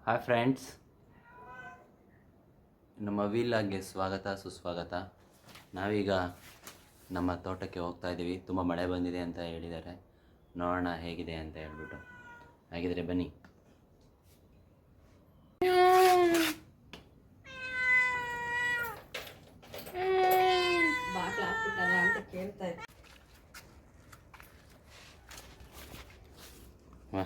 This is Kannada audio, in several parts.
ಹಾಯ್ ಫ್ರೆಂಡ್ಸ್, ನಮ್ಮ ವೀಲಾಗ್ಗೆ ಸ್ವಾಗತ ಸುಸ್ವಾಗತ. ನಾವೀಗ ನಮ್ಮ ತೋಟಕ್ಕೆ ಹೋಗ್ತಾ ಇದ್ದೀವಿ. ತುಂಬ ಮಳೆ ಬಂದಿದೆ ಅಂತ ಹೇಳಿದ್ದಾರೆ. ನೋಡೋಣ ಹೇಗಿದೆ ಅಂತ ಹೇಳ್ಬಿಟ್ಟು. ಹಾಗಿದ್ರೆ ಬನ್ನಿ. ವಾ,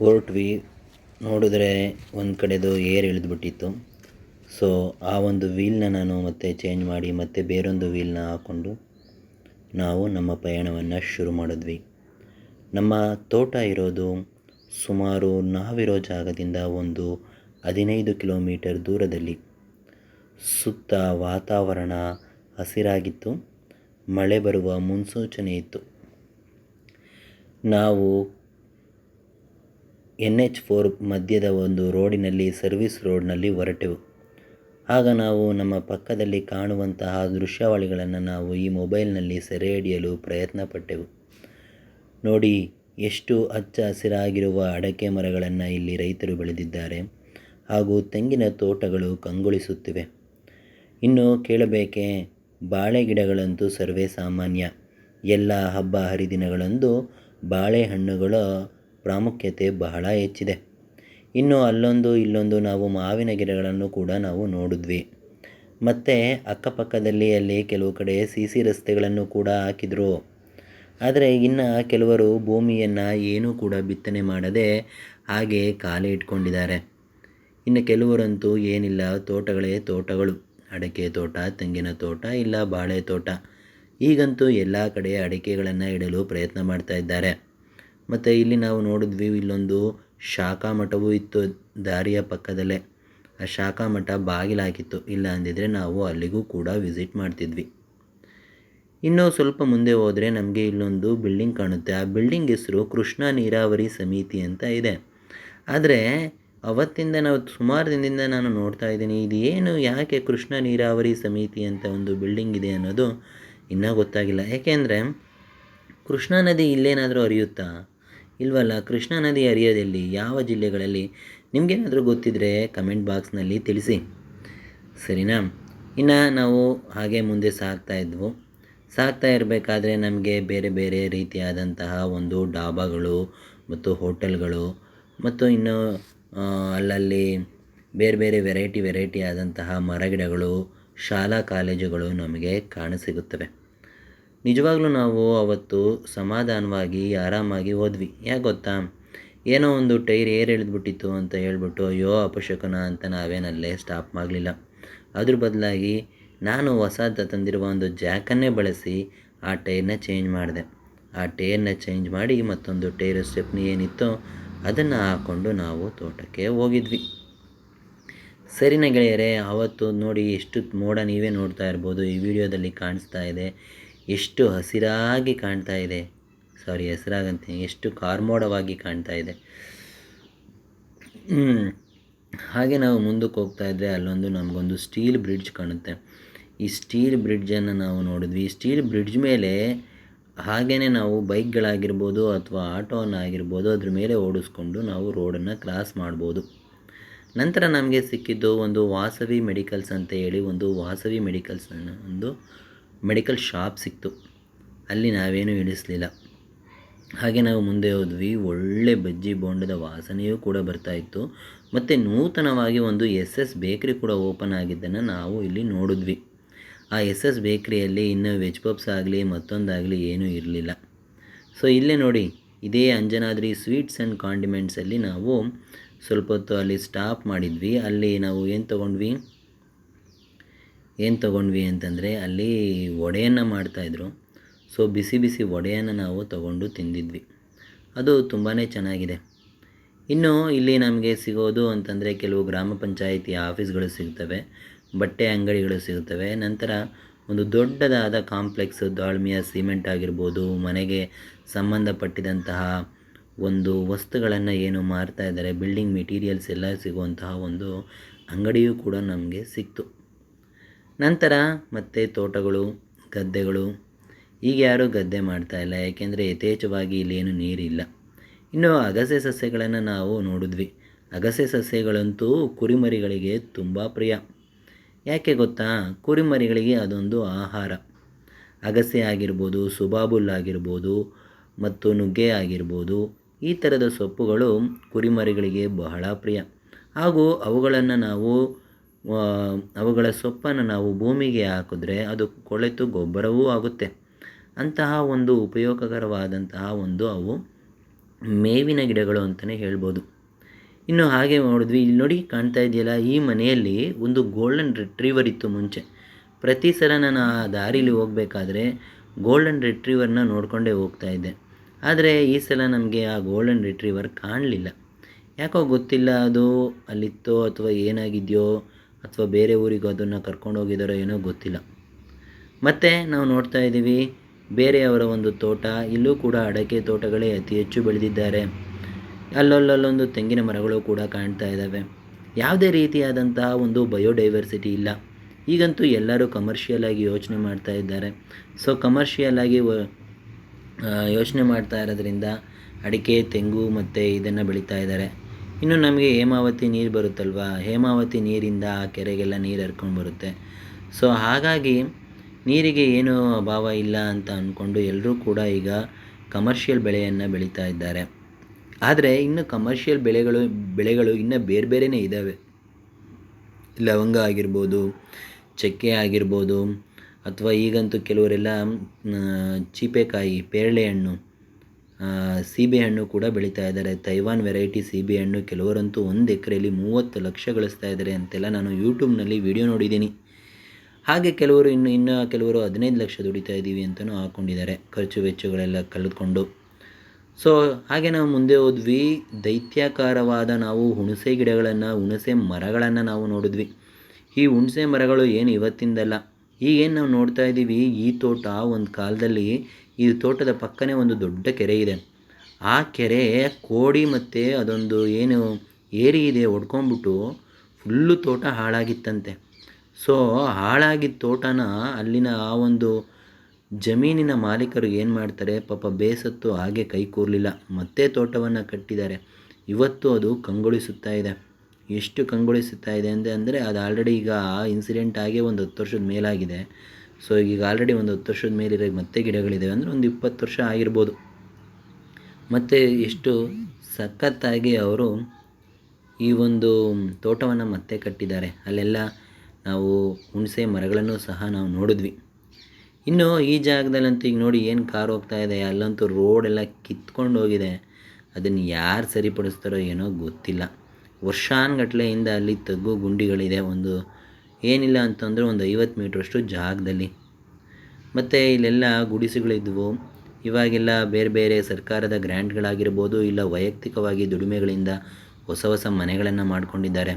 ಹೊರಟ್ವಿ. ನೋಡಿದ್ರೆ ಒಂದು ಕಡೆದು ಏರ್ ಇಳಿದ್ಬಿಟ್ಟಿತ್ತು. ಸೊ ಆ ಒಂದು ವೀಲ್ನ ನಾನು ಮತ್ತೆ ಚೇಂಜ್ ಮಾಡಿ ಮತ್ತೆ ಬೇರೊಂದು ವೀಲ್ನ ಹಾಕ್ಕೊಂಡು ನಾವು ನಮ್ಮ ಪಯಣವನ್ನು ಶುರು ಮಾಡಿದ್ವಿ. ನಮ್ಮ ತೋಟ ಇರೋದು ಸುಮಾರು ನಾವಿರೋ ಜಾಗದಿಂದ ಒಂದು 15 ಕಿಲೋಮೀಟರ್ ದೂರದಲ್ಲಿ. ಸುತ್ತ ವಾತಾವರಣ ಹಸಿರಾಗಿತ್ತು. ಮಳೆ ಬರುವ ಮುನ್ಸೂಚನೆ ಇತ್ತು. ನಾವು NH4 ಮಧ್ಯದ ಒಂದು ರೋಡಿನಲ್ಲಿ, ಸರ್ವಿಸ್ ರೋಡ್ನಲ್ಲಿ ಹೊರಟೆವು. ಆಗ ನಾವು ನಮ್ಮ ಪಕ್ಕದಲ್ಲಿ ಕಾಣುವಂತಹ ದೃಶ್ಯಾವಳಿಗಳನ್ನು ನಾವು ಈ ಮೊಬೈಲ್ನಲ್ಲಿ ಸೆರೆ ಹಿಡಿಯಲು ಪ್ರಯತ್ನ ಪಟ್ಟೆವು. ನೋಡಿ, ಎಷ್ಟು ಹಚ್ಚ ಹಸಿರಾಗಿರುವ ಅಡಕೆ ಮರಗಳನ್ನು ಇಲ್ಲಿ ರೈತರು ಬೆಳೆದಿದ್ದಾರೆ. ಹಾಗೂ ತೆಂಗಿನ ತೋಟಗಳು ಕಂಗೊಳಿಸುತ್ತಿವೆ. ಇನ್ನು ಕೇಳಬೇಕೆ, ಬಾಳೆ ಗಿಡಗಳಂತೂ ಸರ್ವೇ ಸಾಮಾನ್ಯ. ಎಲ್ಲ ಹಬ್ಬ ಹರಿದಿನಗಳಂದು ಬಾಳೆಹಣ್ಣುಗಳ ಪ್ರಾಮುಖ್ಯತೆ ಬಹಳ ಹೆಚ್ಚಿದೆ. ಇನ್ನು ಅಲ್ಲೊಂದು ಇಲ್ಲೊಂದು ನಾವು ಮಾವಿನ ಗಿಡಗಳನ್ನು ಕೂಡ ನಾವು ನೋಡಿದ್ವಿ. ಮತ್ತು ಅಕ್ಕಪಕ್ಕದಲ್ಲಿ ಅಲ್ಲಿ ಕೆಲವು ಕಡೆ CC ರಸ್ತೆಗಳನ್ನು ಕೂಡ ಹಾಕಿದರು. ಆದರೆ ಇನ್ನು ಕೆಲವರು ಭೂಮಿಯನ್ನು ಏನೂ ಕೂಡ ಬಿತ್ತನೆ ಮಾಡದೆ ಹಾಗೆ ಖಾಲಿ ಇಟ್ಕೊಂಡಿದ್ದಾರೆ. ಇನ್ನು ಕೆಲವರಂತೂ ಏನಿಲ್ಲ, ತೋಟಗಳೇ ತೋಟಗಳು. ಅಡಿಕೆ ತೋಟ, ತೆಂಗಿನ ತೋಟ, ಇಲ್ಲ ಬಾಳೆ ತೋಟ. ಈಗಂತೂ ಎಲ್ಲ ಕಡೆ ಅಡಿಕೆಗಳನ್ನು ಇಡಲು ಪ್ರಯತ್ನ ಮಾಡ್ತಾ ಇದ್ದಾರೆ. ಮತ್ತು ಇಲ್ಲಿ ನಾವು ನೋಡಿದ್ವಿ, ಇಲ್ಲೊಂದು ಶಾಖಾ ಮಠವೂ ಇತ್ತು ದಾರಿಯ ಪಕ್ಕದಲ್ಲೇ. ಆ ಶಾಖಾ ಮಠ ಬಾಗಿಲಾಕಿತ್ತು. ಇಲ್ಲ ಅಂದಿದ್ರೆ ನಾವು ಅಲ್ಲಿಗೂ ಕೂಡ ವಿಸಿಟ್ ಮಾಡ್ತಿದ್ವಿ. ಇನ್ನೂ ಸ್ವಲ್ಪ ಮುಂದೆ ಹೋದರೆ ನಮಗೆ ಇಲ್ಲೊಂದು ಬಿಲ್ಡಿಂಗ್ ಕಾಣುತ್ತೆ. ಆ ಬಿಲ್ಡಿಂಗ್ ಹೆಸರು ಕೃಷ್ಣ ನೀರಾವರಿ ಸಮಿತಿ ಅಂತ ಇದೆ. ಆದರೆ ಅವತ್ತಿಂದ ನಾವು ಸುಮಾರು ದಿನದಿಂದ ನಾನು ನೋಡ್ತಾ ಇದ್ದೀನಿ, ಇದು ಏನು, ಯಾಕೆ ಕೃಷ್ಣ ನೀರಾವರಿ ಸಮಿತಿ ಅಂತ ಒಂದು ಬಿಲ್ಡಿಂಗ್ ಇದೆ ಅನ್ನೋದು ಇನ್ನೂ ಗೊತ್ತಾಗಿಲ್ಲ. ಯಾಕೆಂದರೆ ಕೃಷ್ಣಾ ನದಿ ಇಲ್ಲೇನಾದರೂ ಹರಿಯುತ್ತಾ? ಇಲ್ವಲ್ಲ. ಕೃಷ್ಣಾ ನದಿ ಹರಿಯೋದೆಲ್ಲಿ, ಯಾವ ಜಿಲ್ಲೆಗಳಲ್ಲಿ? ನಿಮಗೇನಾದರೂ ಗೊತ್ತಿದ್ದರೆ ಕಮೆಂಟ್ ಬಾಕ್ಸ್ನಲ್ಲಿ ತಿಳಿಸಿ, ಸರಿನಾ? ಇನ್ನು ನಾವು ಹಾಗೆ ಮುಂದೆ ಸಾಗ್ತಾ ಇರಬೇಕಾದ್ರೆ ನಮಗೆ ಬೇರೆ ಬೇರೆ ರೀತಿಯಾದಂತಹ ಒಂದು ಡಾಬಾಗಳು ಮತ್ತು ಹೋಟೆಲ್ಗಳು ಮತ್ತು ಇನ್ನು ಅಲ್ಲಲ್ಲಿ ಬೇರೆ ಬೇರೆ ವೆರೈಟಿ ಆದಂತಹ ಮರಗಿಡಗಳು, ಶಾಲಾ ಕಾಲೇಜುಗಳು ನಮಗೆ ಕಾಣಸಿಗುತ್ತವೆ. ನಿಜವಾಗ್ಲೂ ನಾವು ಅವತ್ತು ಸಮಾಧಾನವಾಗಿ ಆರಾಮಾಗಿ ಹೋದ್ವಿ. ಯಾಕೆ ಗೊತ್ತಾ? ಏನೋ ಒಂದು ಟೈರ್ ಏರ್ ಎಳೆದ್ಬಿಟ್ಟಿತ್ತು ಅಂತ ಹೇಳ್ಬಿಟ್ಟು ಅಯ್ಯೋ ಅಪಶಕುನ ಅಂತ ನಾವೇನಲ್ಲೇ ಸ್ಟಾಪ್ ಮಾಡಲಿಲ್ಲ. ಅದ್ರ ಬದಲಾಗಿ ನಾನು ಹೊಸದು ತಂದಿರುವ ಒಂದು ಜಾಕನ್ನೇ ಬಳಸಿ ಆ ಟೈರ್ನ ಚೇಂಜ್ ಮಾಡಿದೆ. ಆ ಟೈರ್ನ ಚೇಂಜ್ ಮಾಡಿ ಮತ್ತೊಂದು ಟೈರ್ ಸ್ಟೆಪ್ನಿ ಏನಿತ್ತೋ ಅದನ್ನು ಹಾಕ್ಕೊಂಡು ನಾವು ತೋಟಕ್ಕೆ ಹೋಗಿದ್ವಿ. ಸರಿನ ಗೆಳೆಯರೇ, ಆವತ್ತು ನೋಡಿ ಎಷ್ಟು ಮೋಡ ನೀವೇ ನೋಡ್ತಾ ಇರ್ಬೋದು, ಈ ವಿಡಿಯೋದಲ್ಲಿ ಕಾಣಿಸ್ತಾ ಇದೆ. ಎಷ್ಟು ಹಸಿರಾಗಿ ಕಾಣ್ತಾ ಇದೆ, ಹಸಿರಾಗಂತೀನಿ, ಎಷ್ಟು ಕಾರ್ಮೋಡವಾಗಿ ಕಾಣ್ತಾ ಇದೆ. ಹಾಗೆ ನಾವು ಮುಂದಕ್ಕೆ ಹೋಗ್ತಾ ಇದ್ದರೆ ಅಲ್ಲೊಂದು ನಮಗೊಂದು ಸ್ಟೀಲ್ ಬ್ರಿಡ್ಜ್ ಕಾಣುತ್ತೆ. ಈ ಸ್ಟೀಲ್ ಬ್ರಿಡ್ಜನ್ನು ನಾವು ನೋಡಿದ್ವಿ. ಈ ಸ್ಟೀಲ್ ಬ್ರಿಡ್ಜ್ ಮೇಲೆ ಹಾಗೆಯೇ ನಾವು ಬೈಕ್ಗಳಾಗಿರ್ಬೋದು ಅಥವಾ ಆಟೋವನ್ನಾಗಿರ್ಬೋದು ಅದ್ರ ಮೇಲೆ ಓಡಿಸ್ಕೊಂಡು ನಾವು ರೋಡನ್ನು ಕ್ರಾಸ್ ಮಾಡ್ಬೋದು. ನಂತರ ನಮಗೆ ಸಿಕ್ಕಿದ್ದು ಒಂದು ವಾಸವಿ ಮೆಡಿಕಲ್ಸ್ ಅಂತ ಹೇಳಿ, ವಾಸವಿ ಮೆಡಿಕಲ್ಸ್ ಒಂದು ಮೆಡಿಕಲ್ ಶಾಪ್ ಸಿಕ್ತು. ಅಲ್ಲಿ ನಾವೇನು ಇಳಿಸಲಿಲ್ಲ. ಹಾಗೆ ನಾವು ಮುಂದೆ ಹೋದ್ವಿ. ಒಳ್ಳೆ ಬಜ್ಜಿ ಬೋಂಡದ ವಾಸನೆಯೂ ಕೂಡ ಬರ್ತಾಯಿತ್ತು. ಮತ್ತು ನೂತನವಾಗಿ ಒಂದು SS ಬೇಕ್ರಿ ಕೂಡ ಓಪನ್ ಆಗಿದ್ದನ್ನು ನಾವು ಇಲ್ಲಿ ನೋಡಿದ್ವಿ. ಆ SS ಬೇಕ್ರಿಯಲ್ಲಿ ಇನ್ನೂ ವೆಜ್ ಪಪ್ಸ್ ಆಗಲಿ ಮತ್ತೊಂದಾಗಲಿ ಏನೂ ಇರಲಿಲ್ಲ. ಸೊ ಇಲ್ಲೇ ನೋಡಿ, ಇದೇ ಅಂಜನಾದ್ರಿ ಸ್ವೀಟ್ಸ್ ಆ್ಯಂಡ್ ಕಾಂಡಿಮೆಂಟ್ಸಲ್ಲಿ ನಾವು ಸ್ವಲ್ಪ ಹೊತ್ತು ಅಲ್ಲಿ ಸ್ಟಾಪ್ ಮಾಡಿದ್ವಿ. ಅಲ್ಲಿ ನಾವು ಏನು ತೊಗೊಂಡ್ವಿ ಅಂತಂದರೆ ಅಲ್ಲಿ ವಡೆಯನ್ನು ಮಾಡ್ತಾಯಿದ್ರು. ಸೊ ಬಿಸಿ ಬಿಸಿ ವಡೆಯನ್ನು ನಾವು ತಗೊಂಡು ತಿಂದಿದ್ವಿ. ಅದು ತುಂಬಾ ಚೆನ್ನಾಗಿದೆ. ಇನ್ನು ಇಲ್ಲಿ ನಮಗೆ ಸಿಗೋದು ಅಂತಂದರೆ ಕೆಲವು ಗ್ರಾಮ ಪಂಚಾಯಿತಿ ಆಫೀಸ್ಗಳು ಸಿಗ್ತವೆ, ಬಟ್ಟೆ ಅಂಗಡಿಗಳು ಸಿಗುತ್ತವೆ. ನಂತರ ಒಂದು ದೊಡ್ಡದಾದ ಕಾಂಪ್ಲೆಕ್ಸ್, ದಾಳ್ಮಿಯ ಸಿಮೆಂಟ್ ಆಗಿರ್ಬೋದು, ಮನೆಗೆ ಸಂಬಂಧಪಟ್ಟಿದಂತಹ ಒಂದು ವಸ್ತುಗಳನ್ನು ಏನು ಮಾರ್ತಾ ಇದ್ದಾರೆ, ಬಿಲ್ಡಿಂಗ್ ಮೆಟೀರಿಯಲ್ಸ್ ಎಲ್ಲ ಸಿಗುವಂತಹ ಒಂದು ಅಂಗಡಿಯೂ ಕೂಡ ನಮಗೆ ಸಿಕ್ತು. ನಂತರ ಮತ್ತೆ ತೋಟಗಳು, ಗದ್ದೆಗಳು. ಈಗ ಯಾರೂ ಗದ್ದೆ ಮಾಡ್ತಾಯಿಲ್ಲ, ಏಕೆಂದರೆ ಯಥೇಚ್ಛವಾಗಿ ಇಲ್ಲೇನು ನೀರಿಲ್ಲ. ಇನ್ನು ಅಗಸೆ ಸಸ್ಯಗಳನ್ನು ನಾವು ನೋಡಿದ್ವಿ. ಅಗಸೆ ಸಸ್ಯಗಳಂತೂ ಕುರಿಮರಿಗಳಿಗೆ ತುಂಬ ಪ್ರಿಯ. ಯಾಕೆ ಗೊತ್ತಾ? ಕುರಿಮರಿಗಳಿಗೆ ಅದೊಂದು ಆಹಾರ. ಅಗಸೆ ಆಗಿರ್ಬೋದು, ಸುಬಾಬುಲ್ ಆಗಿರ್ಬೋದು ಮತ್ತು ನುಗ್ಗೆ ಆಗಿರ್ಬೋದು, ಈ ಥರದ ಸೊಪ್ಪುಗಳು ಕುರಿಮರಿಗಳಿಗೆ ಬಹಳ ಪ್ರಿಯ. ಹಾಗೂ ಅವುಗಳ ಸೊಪ್ಪನ್ನು ನಾವು ಭೂಮಿಗೆ ಹಾಕಿದ್ರೆ ಅದು ಕೊಳೆತು ಗೊಬ್ಬರವೂ ಆಗುತ್ತೆ. ಅಂತಹ ಒಂದು ಉಪಯೋಗಕರವಾದಂತಹ ಅವು ಮೇವಿನ ಗಿಡಗಳು ಅಂತಲೇ ಹೇಳ್ಬೋದು. ಇನ್ನು ಹಾಗೆ ನೋಡಿದ್ವಿ, ಇಲ್ಲಿ ನೋಡಿ ಕಾಣ್ತಾ ಇದೆಯಲ್ಲ, ಈ ಮನೆಯಲ್ಲಿ ಒಂದು ಗೋಲ್ಡನ್ ರಿಟ್ರೀವರ್ ಇತ್ತು ಮುಂಚೆ. ಪ್ರತಿ ಸಲ ನಾನು ಆ ದಾರಿಲಿ ಹೋಗಬೇಕಾದ್ರೆ ಗೋಲ್ಡನ್ ರಿಟ್ರೀವರ್ನ ನೋಡಿಕೊಂಡೇ ಹೋಗ್ತಾ ಇದ್ದೆ. ಆದರೆ ಈ ಸಲ ನಮಗೆ ಆ ಗೋಲ್ಡನ್ ರಿಟ್ರೀವರ್ ಕಾಣಲಿಲ್ಲ. ಯಾಕೋ ಗೊತ್ತಿಲ್ಲ, ಅದು ಅಲ್ಲಿತ್ತೋ ಅಥವಾ ಏನಾಗಿದೆಯೋ ಅಥವಾ ಬೇರೆ ಊರಿಗೆ ಅದನ್ನು ಕರ್ಕೊಂಡು ಹೋಗಿದ್ದಾರೋ ಏನೋ ಗೊತ್ತಿಲ್ಲ. ಮತ್ತು ನಾವು ನೋಡ್ತಾ ಇದ್ದೀವಿ ಬೇರೆಯವರ ಒಂದು ತೋಟ. ಇಲ್ಲೂ ಕೂಡ ಅಡಕೆ ತೋಟಗಳೇ ಅತಿ ಹೆಚ್ಚು ಬೆಳೆದಿದ್ದಾರೆ. ಅಲ್ಲೊಂದು ತೆಂಗಿನ ಮರಗಳು ಕೂಡ ಕಾಣ್ತಾ ಇದ್ದಾವೆ. ಯಾವುದೇ ರೀತಿಯಾದಂತಹ ಒಂದು ಬಯೋಡೈವರ್ಸಿಟಿ ಇಲ್ಲ. ಈಗಂತೂ ಎಲ್ಲರೂ ಕಮರ್ಷಿಯಲ್ ಆಗಿ ಯೋಚನೆ ಮಾಡ್ತಾ ಇದ್ದಾರೆ. ಸೊ ಕಮರ್ಷಿಯಲ್ ಆಗಿ ಯೋಚನೆ ಮಾಡ್ತಾ ಇರೋದ್ರಿಂದ ಅಡಿಕೆ, ತೆಂಗು ಮತ್ತು ಇದನ್ನು ಬೆಳೀತಾ ಇದ್ದಾರೆ. ಇನ್ನು ನಮಗೆ ಹೇಮಾವತಿ ನೀರು ಬರುತ್ತಲ್ವ, ಹೇಮಾವತಿ ನೀರಿಂದ ಆ ಕೆರೆಗೆಲ್ಲ ನೀರು ಹರ್ಕೊಂಡು ಬರುತ್ತೆ. ಸೊ ಹಾಗಾಗಿ ನೀರಿಗೆ ಏನೂ ಅಭಾವ ಇಲ್ಲ ಅಂತ ಅಂದ್ಕೊಂಡು ಎಲ್ಲರೂ ಕೂಡ ಈಗ ಕಮರ್ಷಿಯಲ್ ಬೆಳೆಯನ್ನು ಬೆಳೀತಾ ಇದ್ದಾರೆ. ಆದರೆ ಇನ್ನು ಕಮರ್ಷಿಯಲ್ ಬೆಳೆಗಳು ಇನ್ನೂ ಬೇರೆನೇ ಇದ್ದಾವೆ. ಲವಂಗ ಆಗಿರ್ಬೋದು, ಚಕ್ಕೆ ಆಗಿರ್ಬೋದು, ಅಥವಾ ಈಗಂತೂ ಕೆಲವರೆಲ್ಲ ಚೀಪೆಕಾಯಿ, ಪೇರಳೆ ಹಣ್ಣು, ಸೀಬೆಹಣ್ಣು ಕೂಡ ಬೆಳೀತಾ ಇದ್ದಾರೆ. ತೈವಾನ್ ವೆರೈಟಿ ಸೀಬೆಹಣ್ಣು ಕೆಲವರಂತೂ 1 ಎಕರೆಯಲ್ಲಿ 30 ಲಕ್ಷ ಗಳಿಸ್ತಾ ಇದ್ದಾರೆ ಅಂತೆಲ್ಲ ನಾನು ಯೂಟ್ಯೂಬ್ನಲ್ಲಿ ವಿಡಿಯೋ ನೋಡಿದ್ದೀನಿ. ಹಾಗೆ ಕೆಲವರು ಇನ್ನು ಕೆಲವರು 15 ಲಕ್ಷ ದುಡಿತಾ ಇದ್ದೀವಿ ಅಂತಲೂ ಹಾಕ್ಕೊಂಡಿದ್ದಾರೆ, ಖರ್ಚು ವೆಚ್ಚಗಳೆಲ್ಲ ಕಳೆದುಕೊಂಡು. ಸೊ ಹಾಗೆ ನಾವು ಮುಂದೆ ಹೋದ್ವಿ. ದೈತ್ಯಾಕಾರವಾದ ಹುಣಸೆ ಮರಗಳನ್ನು ನಾವು ನೋಡಿದ್ವಿ. ಈ ಹುಣಸೆ ಮರಗಳು ಏನು ಇವತ್ತಿಂದಲ್ಲ. ಈಗೇನು ನಾವು ನೋಡ್ತಾ ಇದ್ದೀವಿ, ಈ ತೋಟ ಒಂದು ಕಾಲದಲ್ಲಿ ಈ ತೋಟದ ಪಕ್ಕನೇ ಒಂದು ದೊಡ್ಡ ಕೆರೆ ಇದೆ. ಆ ಕೆರೆ ಕೋಡಿ ಮತ್ತು ಅದೊಂದು ಏನು ಏರಿ ಇದೆ ಹೊಡ್ಕೊಂಡ್ಬಿಟ್ಟು ಫುಲ್ಲು ತೋಟ ಹಾಳಾಗಿತ್ತಂತೆ. ಸೊ ಹಾಳಾಗಿದ್ದ ತೋಟನ ಅಲ್ಲಿನ ಆ ಒಂದು ಜಮೀನಿನ ಮಾಲೀಕರು ಏನು ಮಾಡ್ತಾರೆ, ಪಾಪ ಬೇಸತ್ತು ಹಾಗೆ ಕೈ ಕೂರಲಿಲ್ಲ, ಮತ್ತೆ ತೋಟವನ್ನು ಕಟ್ಟಿದ್ದಾರೆ. ಇವತ್ತು ಅದು ಕಂಗೊಳಿಸುತ್ತಾ ಇದೆ. ಎಷ್ಟು ಕಂಗೊಳಿಸುತ್ತಾ ಇದೆ ಅಂದರೆ ಅದು ಆಲ್ರೆಡಿ ಈಗ ಆ ಇನ್ಸಿಡೆಂಟ್ ಆಗಿ ಒಂದು 10 ವರ್ಷದ ಮೇಲಾಗಿದೆ. ಸೊ ಈಗ ಆಲ್ರೆಡಿ ಒಂದು 10 ವರ್ಷದ ಮೇಲಿರೋ ಮತ್ತೆ ಗಿಡಗಳಿದ್ದಾವೆ ಅಂದರೆ ಒಂದು 20 ವರ್ಷ ಆಗಿರ್ಬೋದು. ಮತ್ತು ಎಷ್ಟು ಸಖತ್ತಾಗಿ ಅವರು ಈ ಒಂದು ತೋಟವನ್ನು ಮತ್ತೆ ಕಟ್ಟಿದ್ದಾರೆ. ಅಲ್ಲೆಲ್ಲ ನಾವು ಹುಣಸೆ ಮರಗಳನ್ನು ಸಹ ನಾವು ನೋಡಿದ್ವಿ. ಇನ್ನು ಈ ಜಾಗದಲ್ಲಂತೂ ಈಗ ನೋಡಿ ಏನು ಕಾರ್ ಹೋಗ್ತಾ ಇದೆ, ಅಲ್ಲಂತೂ ರೋಡೆಲ್ಲ ಕಿತ್ಕೊಂಡು ಹೋಗಿದೆ. ಅದನ್ನು ಯಾರು ಸರಿಪಡಿಸ್ತಾರೋ ಏನೋ ಗೊತ್ತಿಲ್ಲ. ವರ್ಷಾನುಗಟ್ಲೆಯಿಂದ ಅಲ್ಲಿ ತಗ್ಗು ಗುಂಡಿಗಳಿದೆ, ಒಂದು ಏನಿಲ್ಲ ಅಂತಂದರೆ ಒಂದು 50 ಮೀಟ್ರಷ್ಟು ಜಾಗದಲ್ಲಿ. ಮತ್ತು ಇಲ್ಲೆಲ್ಲ ಗುಡಿಸೆಗಳಿದ್ವು. ಇವಾಗೆಲ್ಲ ಬೇರೆ ಸರ್ಕಾರದ ಗ್ರ್ಯಾಂಟ್ಗಳಾಗಿರ್ಬೋದು, ಇಲ್ಲ ವೈಯಕ್ತಿಕವಾಗಿ ದುಡಿಮೆಗಳಿಂದ ಹೊಸ ಮನೆಗಳನ್ನು ಮಾಡ್ಕೊಂಡಿದ್ದಾರೆ.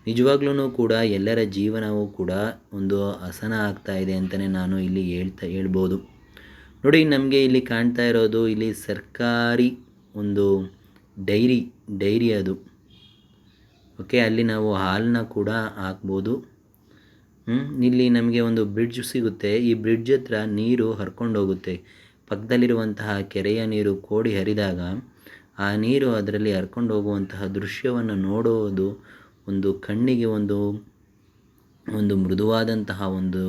ನಿಜವಾಗ್ಲೂ ಕೂಡ ಎಲ್ಲರ ಜೀವನವೂ ಕೂಡ ಒಂದು ಹಸನ ಆಗ್ತಾ ಇದೆ ಅಂತಲೇ ನಾನು ಇಲ್ಲಿ ಹೇಳ್ಬೋದು. ನೋಡಿ, ನಮಗೆ ಇಲ್ಲಿ ಕಾಣ್ತಾ ಇರೋದು ಇಲ್ಲಿ ಸರ್ಕಾರಿ ಒಂದು ಡೈರಿ ಅದು. ಓಕೆ, ಅಲ್ಲಿ ನಾವು ಹಾಲನ್ನ ಕೂಡ ಹಾಕ್ಬೋದು. ಇಲ್ಲಿ ನಮಗೆ ಒಂದು ಬ್ರಿಡ್ಜ್ ಸಿಗುತ್ತೆ. ಈ ಬ್ರಿಡ್ಜ್ ಹತ್ರ ನೀರು ಹರ್ಕೊಂಡು ಹೋಗುತ್ತೆ. ಪಕ್ಕದಲ್ಲಿರುವಂತಹ ಕೆರೆಯ ನೀರು ಕೋಡಿ ಹರಿದಾಗ ಆ ನೀರು ಅದರಲ್ಲಿ ಹರ್ಕೊಂಡು ಹೋಗುವಂತಹ ದೃಶ್ಯವನ್ನು ನೋಡೋದು ಒಂದು ಕಣ್ಣಿಗೆ ಒಂದು ಮೃದುವಾದಂತಹ ಒಂದು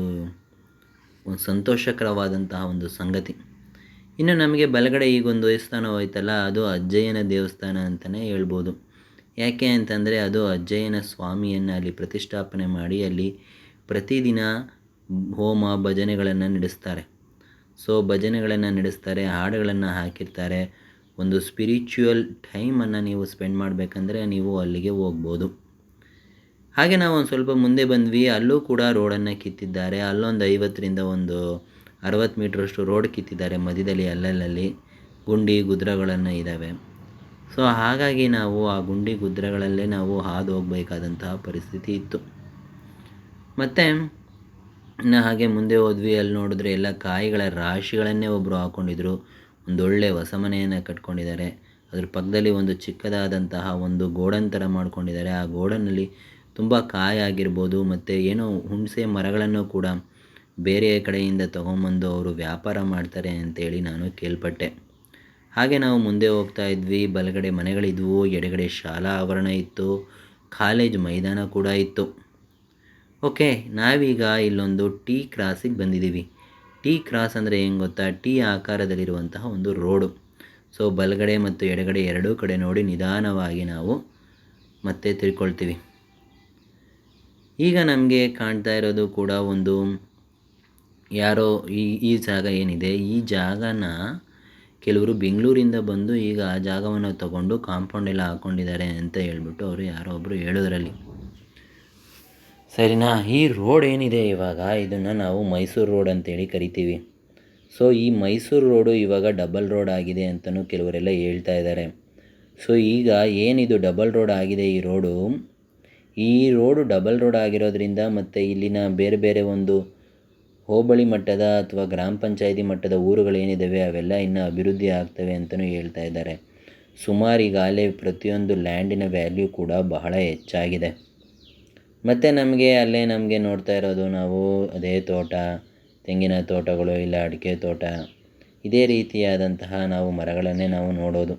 ಸಂತೋಷಕರವಾದಂತಹ ಒಂದು ಸಂಗತಿ. ಇನ್ನು ನಮಗೆ ಬಲಗಡೆ ಈಗೊಂದು ದೇವಸ್ಥಾನ ಹೋಯ್ತಲ್ಲ, ಅದು ಅಜ್ಜಯ್ಯನ ದೇವಸ್ಥಾನ ಅಂತಲೇ ಹೇಳ್ಬೋದು. ಯಾಕೆ ಅಂತಂದರೆ ಅದು ಅಜ್ಜಯ್ಯನ ಸ್ವಾಮಿಯನ್ನು ಅಲ್ಲಿ ಪ್ರತಿಷ್ಠಾಪನೆ ಮಾಡಿ ಅಲ್ಲಿ ಪ್ರತಿದಿನ ಹೋಮ ಭಜನೆಗಳನ್ನು ನಡೆಸ್ತಾರೆ. ಸೊ ಭಜನೆಗಳನ್ನು ನಡೆಸ್ತಾರೆ, ಹಾಡುಗಳನ್ನು ಹಾಕಿರ್ತಾರೆ. ಒಂದು ಸ್ಪಿರಿಚುವಲ್ ಟೈಮನ್ನು ನೀವು ಸ್ಪೆಂಡ್ ಮಾಡಬೇಕಂದ್ರೆ ನೀವು ಅಲ್ಲಿಗೆ ಹೋಗ್ಬೋದು. ಹಾಗೆ ನಾವು ಒಂದು ಸ್ವಲ್ಪ ಮುಂದೆ ಬಂದ್ವಿ. ಅಲ್ಲೂ ಕೂಡ ರೋಡನ್ನು ಕಿತ್ತಿದ್ದಾರೆ. ಅಲ್ಲೊಂದು 50ರಿಂದ ಒಂದು 60 ಮೀಟ್ರಷ್ಟು ರೋಡ್ ಕಿತ್ತಿದ್ದಾರೆ. ಮಧ್ಯದಲ್ಲಿ ಅಲ್ಲಲ್ಲಿ ಗುಂಡಿ ಗುದ್ರಗಳನ್ನು ಇದ್ದಾವೆ. ಸೊ ಹಾಗಾಗಿ ನಾವು ಆ ಗುಂಡಿ ಗುದ್ರಗಳಲ್ಲೇ ನಾವು ಹಾದು ಹೋಗಬೇಕಾದಂತಹ ಪರಿಸ್ಥಿತಿ ಇತ್ತು. ಮತ್ತು ಇನ್ನು ಹಾಗೆ ಮುಂದೆ ಹೋದ್ವಿ. ಅಲ್ಲಿ ನೋಡಿದ್ರೆ ಎಲ್ಲ ಕಾಯಿಗಳ ರಾಶಿಗಳನ್ನೇ ಒಬ್ಬರು ಹಾಕ್ಕೊಂಡಿದ್ರು. ಒಂದೊಳ್ಳೆ ಹೊಸ ಮನೆಯನ್ನು ಕಟ್ಕೊಂಡಿದ್ದಾರೆ. ಅದ್ರ ಪಕ್ಕದಲ್ಲಿ ಒಂದು ಚಿಕ್ಕದಾದಂತಹ ಒಂದು ಗೋಡನ್ ಥರ ಮಾಡ್ಕೊಂಡಿದ್ದಾರೆ. ಆ ಗೋಡನ್ನಲ್ಲಿ ತುಂಬ ಕಾಯಾಗಿರ್ಬೋದು ಮತ್ತು ಏನೋ ಹುಣಸೆ ಮರಗಳನ್ನು ಕೂಡ ಬೇರೆ ಕಡೆಯಿಂದ ತೊಗೊಂಬಂದು ಅವರು ವ್ಯಾಪಾರ ಮಾಡ್ತಾರೆ ಅಂತೇಳಿ ನಾನು ಕೇಳ್ಪಟ್ಟೆ. ಹಾಗೆ ನಾವು ಮುಂದೆ ಹೋಗ್ತಾ ಇದ್ವಿ. ಬಲಗಡೆ ಮನೆಗಳಿದ್ವು, ಎಡಗಡೆ ಶಾಲಾ ಆವರಣ ಇತ್ತು, ಕಾಲೇಜ್ ಮೈದಾನ ಕೂಡ ಇತ್ತು. ಓಕೆ, ನಾವೀಗ ಇಲ್ಲೊಂದು ಟೀ ಕ್ರಾಸಿಗೆ ಬಂದಿದ್ದೀವಿ. ಟೀ ಕ್ರಾಸ್ ಅಂದರೆ ಏನು ಗೊತ್ತಾ? ಟೀ ಆಕಾರದಲ್ಲಿರುವಂತಹ ಒಂದು ರೋಡು. ಸೊ ಬಲಗಡೆ ಮತ್ತು ಎಡಗಡೆ ಎರಡೂ ಕಡೆ ನೋಡಿ ನಿಧಾನವಾಗಿ ನಾವು ಮತ್ತೆ ತಿಳ್ಕೊಳ್ತೀವಿ. ಈಗ ನಮಗೆ ಕಾಣ್ತಾ ಇರೋದು ಕೂಡ ಒಂದು ಯಾರೋ ಈ ಜಾಗ ಏನಿದೆ, ಈ ಜಾಗನ ಕೆಲವರು ಬೆಂಗಳೂರಿಂದ ಬಂದು ಈಗ ಆ ಜಾಗವನ್ನು ತಗೊಂಡು ಕಾಂಪೌಂಡ್ ಎಲ್ಲ ಹಾಕ್ಕೊಂಡಿದ್ದಾರೆ ಅಂತ ಹೇಳ್ಬಿಟ್ಟು ಅವರು ಯಾರೋ ಒಬ್ಬರು ಹೇಳೋದ್ರಲ್ಲಿ. ಸರಿನಾ? ಈ ರೋಡ್ ಏನಿದೆ ಇವಾಗ, ಇದನ್ನು ನಾವು ಮೈಸೂರು ರೋಡ್ ಅಂತೇಳಿ ಕರಿತೀವಿ. ಸೊ ಈ ಮೈಸೂರು ರೋಡು ಇವಾಗ ಡಬಲ್ ರೋಡ್ ಆಗಿದೆ ಅಂತಲೂ ಕೆಲವರೆಲ್ಲ ಹೇಳ್ತಾ ಇದ್ದಾರೆ. ಸೊ ಈಗ ಏನಿದು ಡಬಲ್ ರೋಡ್ ಆಗಿದೆ ಈ ರೋಡು ಡಬಲ್ ರೋಡ್ ಆಗಿರೋದ್ರಿಂದ ಮತ್ತು ಇಲ್ಲಿನ ಬೇರೆ ಬೇರೆ ಒಂದು ಹೋಬಳಿ ಮಟ್ಟದ ಅಥವಾ ಗ್ರಾಮ ಪಂಚಾಯಿತಿ ಮಟ್ಟದ ಊರುಗಳೇನಿದ್ದಾವೆ ಅವೆಲ್ಲ ಇನ್ನೂ ಅಭಿವೃದ್ಧಿ ಆಗ್ತವೆ ಅಂತಲೂ ಹೇಳ್ತಾ ಇದ್ದಾರೆ. ಸುಮಾರು ಈಗಾಗಲೇ ಪ್ರತಿಯೊಂದು ಲ್ಯಾಂಡಿನ ವ್ಯಾಲ್ಯೂ ಕೂಡ ಬಹಳ ಹೆಚ್ಚಾಗಿದೆ. ಮತ್ತು ನಮಗೆ ನೋಡ್ತಾ ಇರೋದು ನಾವು ಅದೇ ತೋಟ, ತೆಂಗಿನ ತೋಟಗಳು, ಇಲ್ಲ ಅಡಿಕೆ ತೋಟ, ಇದೇ ರೀತಿಯಾದಂತಹ ನಾವು ಮರಗಳನ್ನೇ ನಾವು ನೋಡೋದು.